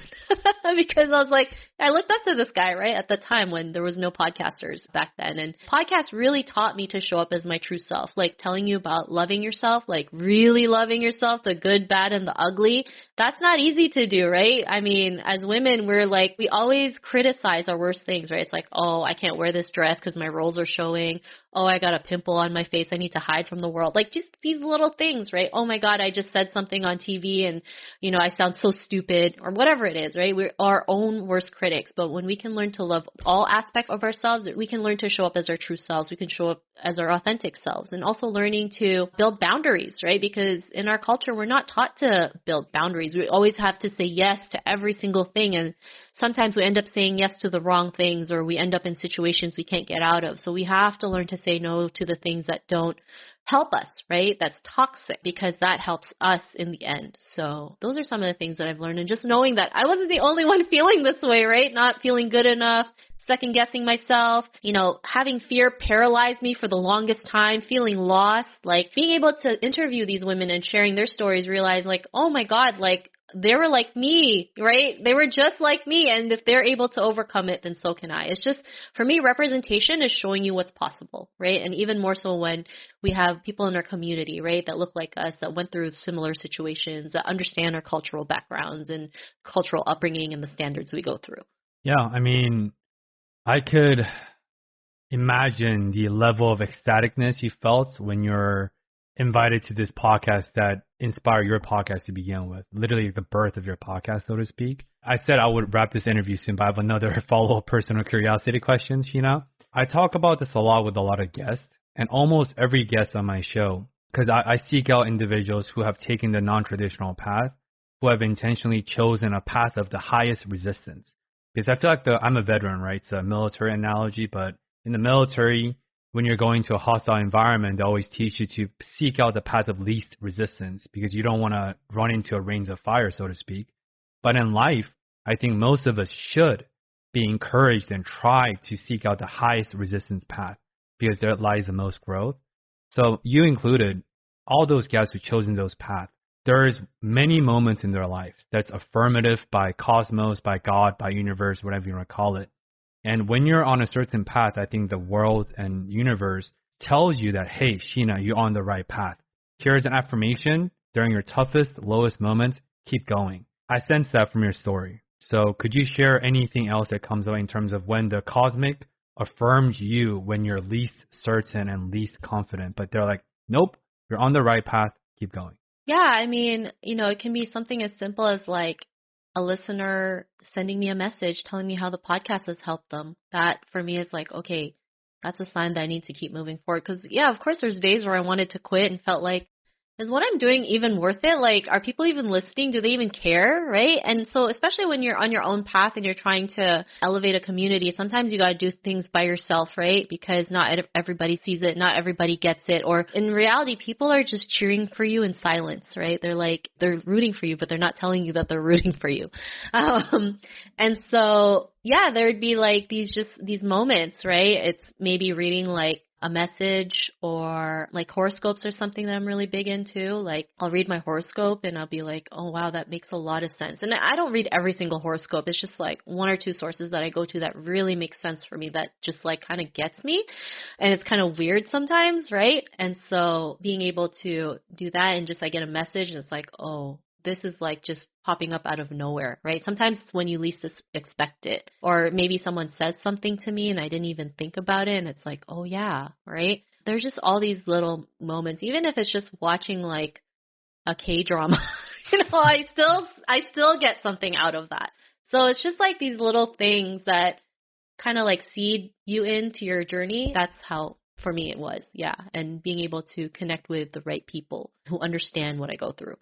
because I was like, I looked up to this guy, right, at the time when there was no podcasters back then. And podcasts really taught me to show up as my true self, like telling you about loving yourself, like really loving yourself, the good, bad, and the ugly. That's not easy to do, right? I mean, as women, we're like, we always criticize our worst things, right? It's like, oh, I can't wear this dress because my rolls are showing. Oh, I got a pimple on my face. I need to hide from the world. Like just these little things, right? Oh my God, I just said something on TV and, you know, I sound so stupid or whatever it is, right? We're our own worst critics. But when we can learn to love all aspects of ourselves, we can learn to show up as our true selves. We can show up as our authentic selves, and also learning to build boundaries, right? Because in our culture, we're not taught to build boundaries. We always have to say yes to every single thing. And sometimes we end up saying yes to the wrong things, or we end up in situations we can't get out of. So we have to learn to say no to the things that don't help us, right? That's toxic, because that helps us in the end. So those are some of the things that I've learned, and just knowing that I wasn't the only one feeling this way, right? Not feeling good enough, second guessing myself, having fear paralyze me for the longest time, feeling lost, like being able to interview these women and sharing their stories, realize like, oh my God, like they were like me, right? They were just like me. And if they're able to overcome it, then so can I. It's just, for me, representation is showing you what's possible, right? And even more so when we have people in our community, right, that look like us, that went through similar situations, that understand our cultural backgrounds and cultural upbringing and the standards we go through. Yeah, I mean, I could imagine the level of ecstaticness you felt when you're invited to this podcast that inspired your podcast to begin with, literally the birth of your podcast, so to speak. I said I would wrap this interview soon, but I have another follow-up personal curiosity question, Sheena. I talk about this a lot with a lot of guests, and almost every guest on my show, because I seek out individuals who have taken the non-traditional path, who have intentionally chosen a path of the highest resistance. Because I feel like I'm a veteran, right? It's a military analogy, but in the military, when you're going to a hostile environment, they always teach you to seek out the path of least resistance because you don't want to run into a range of fire, so to speak. But in life, I think most of us should be encouraged and try to seek out the highest resistance path because there lies the most growth. So you included all those guys who've chosen those paths. There's many moments in their life that's affirmative by cosmos, by God, by universe, whatever you want to call it. And when you're on a certain path, I think the world and universe tells you that, hey, Sheena, you're on the right path. Here's an affirmation during your toughest, lowest moments. Keep going. I sense that from your story. So could you share anything else that comes away in terms of when the cosmic affirms you when you're least certain and least confident, but they're like, nope, you're on the right path. Keep going. Yeah, I mean, it can be something as simple as like a listener sending me a message telling me how the podcast has helped them. That for me is like, okay, that's a sign that I need to keep moving forward. Because, yeah, of course, there's days where I wanted to quit and felt like, is what I'm doing even worth it? Like, are people even listening? Do they even care, right? And so especially when you're on your own path and you're trying to elevate a community, sometimes you got to do things by yourself, right? Because not everybody sees it, not everybody gets it. Or in reality, people are just cheering for you in silence, right? They're rooting for you, but they're not telling you that they're rooting for you. And so, yeah, there'd be like these moments, right? It's maybe reading like a message or like horoscopes or something that I'm really big into. Like I'll read my horoscope and I'll be like, oh wow, that makes a lot of sense. And I don't read every single horoscope. It's just like one or two sources that I go to that really make sense for me, that just like kind of gets me. And it's kind of weird sometimes, right? And so being able to do that and just I get a message and it's like, oh, this is like just popping up out of nowhere, right? Sometimes it's when you least expect it. Or maybe someone says something to me and I didn't even think about it and it's like, oh yeah, right? There's just all these little moments, even if it's just watching like a K-drama, I still get something out of that. So it's just like these little things that kind of like seed you into your journey. That's how, for me, it was, yeah. And being able to connect with the right people who understand what I go through.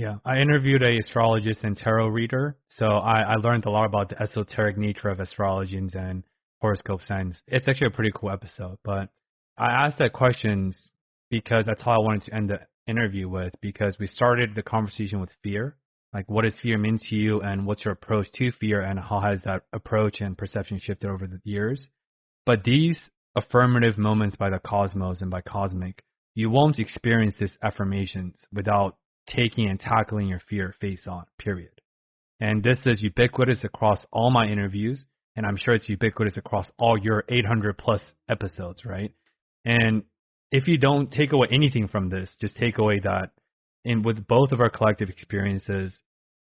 Yeah, I interviewed a astrologist and tarot reader, so I learned a lot about the esoteric nature of astrology and horoscope signs. It's actually a pretty cool episode, but I asked that question because that's how I wanted to end the interview with, because we started the conversation with fear. Like, what does fear mean to you, and what's your approach to fear, and how has that approach and perception shifted over the years? But these affirmative moments by the cosmos and by cosmic, you won't experience these affirmations without taking and tackling your fear face on, period. And this is ubiquitous across all my interviews, and I'm sure it's ubiquitous across all your 800 plus episodes, right? And if you don't take away anything from this, just take away that with both of our collective experiences,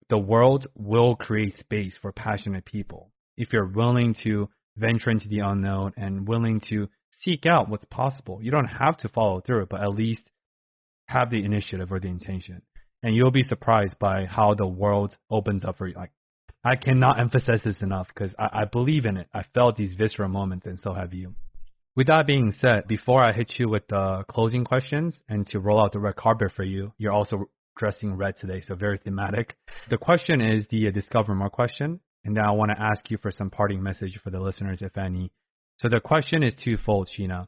the world will create space for passionate people. If you're willing to venture into the unknown and willing to seek out what's possible, you don't have to follow through, but at least have the initiative or the intention. And you'll be surprised by how the world opens up for you. Like, I cannot emphasize this enough because I believe in it. I felt these visceral moments, and so have you. With that being said, before I hit you with the closing questions and to roll out the red carpet for you, you're also dressing red today, so very thematic. The question is the Discover More question. And then I want to ask you for some parting message for the listeners, if any. So the question is twofold, Sheena.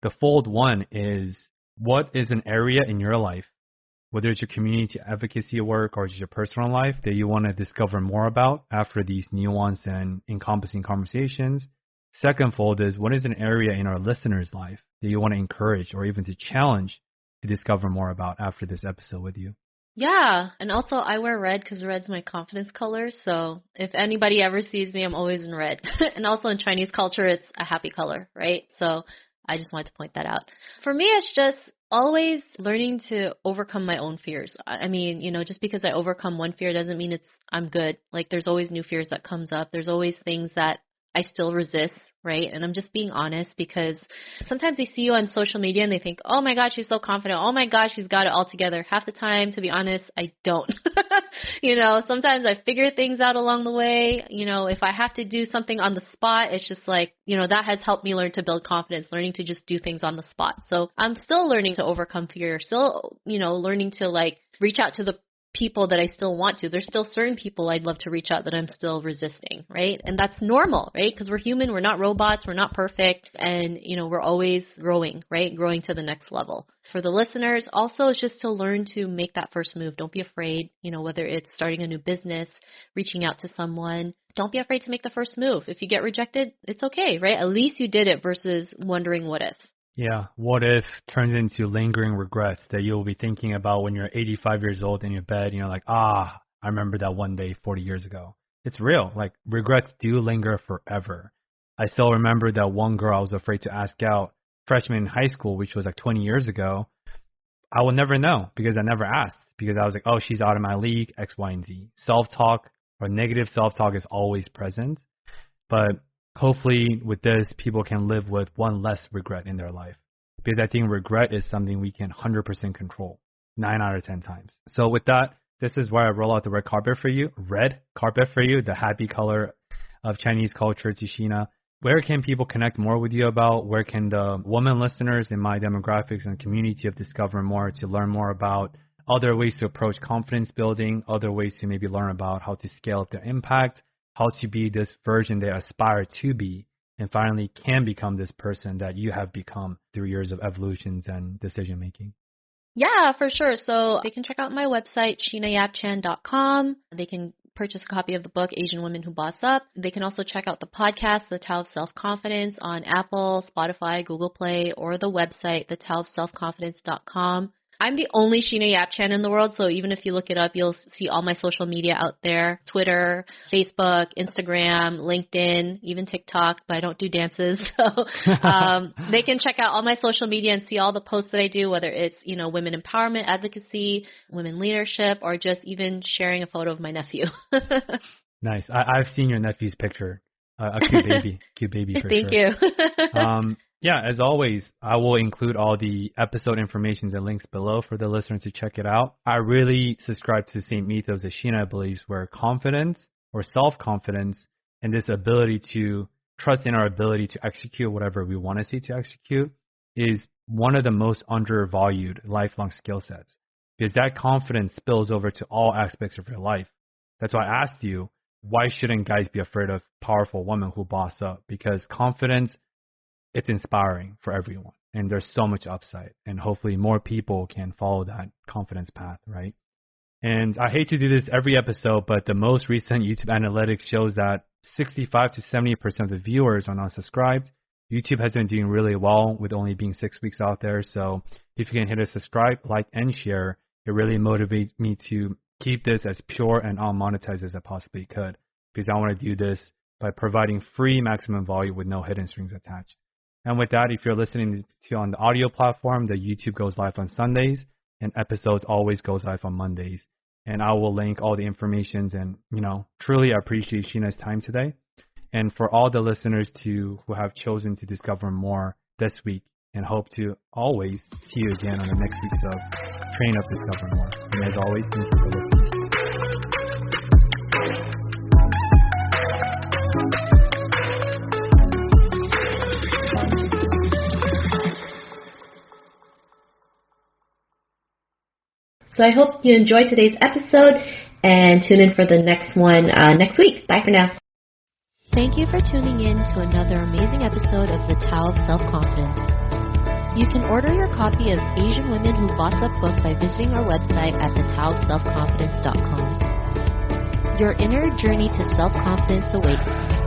The fold one is, what is an area in your life, whether it's your community advocacy work or just your personal life, that you want to discover more about after these nuanced and encompassing conversations? Second fold is, what is an area in our listeners' life that you want to encourage or even to challenge to discover more about after this episode with you? Yeah, and also I wear red because red's my confidence color. So if anybody ever sees me, I'm always in red. And also in Chinese culture, it's a happy color, right? So I just wanted to point that out. For me, it's just always learning to overcome my own fears. I mean, just because I overcome one fear doesn't mean I'm good. Like, there's always new fears that comes up. There's always things that I still resist, right? And I'm just being honest, because sometimes they see you on social media and they think, oh my gosh, she's so confident. Oh my gosh, she's got it all together. Half the time, to be honest, I don't. Sometimes I figure things out along the way. If I have to do something on the spot, it's just like, that has helped me learn to build confidence, learning to just do things on the spot. So I'm still learning to overcome fear, still, learning to reach out to the people that I still want to. There's still certain people I'd love to reach out that I'm still resisting, right? And that's normal, right? Because we're human, we're not robots, we're not perfect, and, we're always growing, right? Growing to the next level. For the listeners, also, it's just to learn to make that first move. Don't be afraid, whether it's starting a new business, reaching out to someone. Don't be afraid to make the first move. If you get rejected, it's okay, right? At least you did it versus wondering what if. Yeah, what if turns into lingering regrets that you'll be thinking about when you're 85 years old in your bed and you're like, I remember that one day 40 years ago. It's real. Regrets do linger forever. I still remember that one girl I was afraid to ask out, freshman in high school, which was 20 years ago. I will never know because I never asked, because I was like, oh, she's out of my league, X, Y, and Z. Self-talk or negative self-talk is always present. But hopefully with this, people can live with one less regret in their life, because I think regret is something we can 100% control 9 out of 10 times. So with that, this is where I roll out the red carpet for you, the happy color of Chinese culture, to Sheena. Where can people connect more with you about? Where can the women listeners in my demographics and community of Discover More to learn more about other ways to approach confidence building, other ways to maybe learn about how to scale up their impact, how to be this version they aspire to be, and finally can become this person that you have become through years of evolutions and decision making? Yeah, for sure. So they can check out my website, SheenaYapChan.com. They can purchase a copy of the book, Asian Women Who Boss Up. They can also check out the podcast, The Tao of Self-Confidence, on Apple, Spotify, Google Play, or the website, theTaoofselfconfidence.com. I'm the only Sheena Yap Chan in the world, so even if you look it up, you'll see all my social media out there: Twitter, Facebook, Instagram, LinkedIn, even TikTok, but I don't do dances. So they can check out all my social media and see all the posts that I do, whether it's, women empowerment, advocacy, women leadership, or just even sharing a photo of my nephew. Nice. I've seen your nephew's picture. A cute baby for Thank sure. you. Yeah, as always, I will include all the episode information and links below for the listeners to check it out. I really subscribe to the same ethos that Sheena believes, where confidence or self-confidence and this ability to trust in our ability to execute whatever we want to see to execute is one of the most undervalued lifelong skill sets, because that confidence spills over to all aspects of your life. That's why I asked you, why shouldn't guys be afraid of powerful women who boss up? Because confidence, it's inspiring for everyone, and there's so much upside, and hopefully more people can follow that confidence path, right? And I hate to do this every episode, but the most recent YouTube analytics shows that 65 to 70% of the viewers are not subscribed. YouTube has been doing really well with only being 6 weeks out there. So if you can hit a subscribe, like, and share, it really motivates me to keep this as pure and unmonetized as I possibly could, because I want to do this by providing free maximum value with no hidden strings attached. And with that, if you're listening to on the audio platform, the YouTube goes live on Sundays, and episodes always goes live on Mondays. And I will link all the information, and, truly I appreciate Sheena's time today. And for all the listeners who have chosen to discover more this week, and hope to always see you again on the next week's of Train Up Discover More. And as always, thank you for listening. So I hope you enjoyed today's episode, and tune in for the next one next week. Bye for now. Thank you for tuning in to another amazing episode of the Tao of Self-Confidence. You can order your copy of Asian Women Who Boss Up book by visiting our website at theTaoofselfconfidence.com. Your inner journey to self-confidence awaits.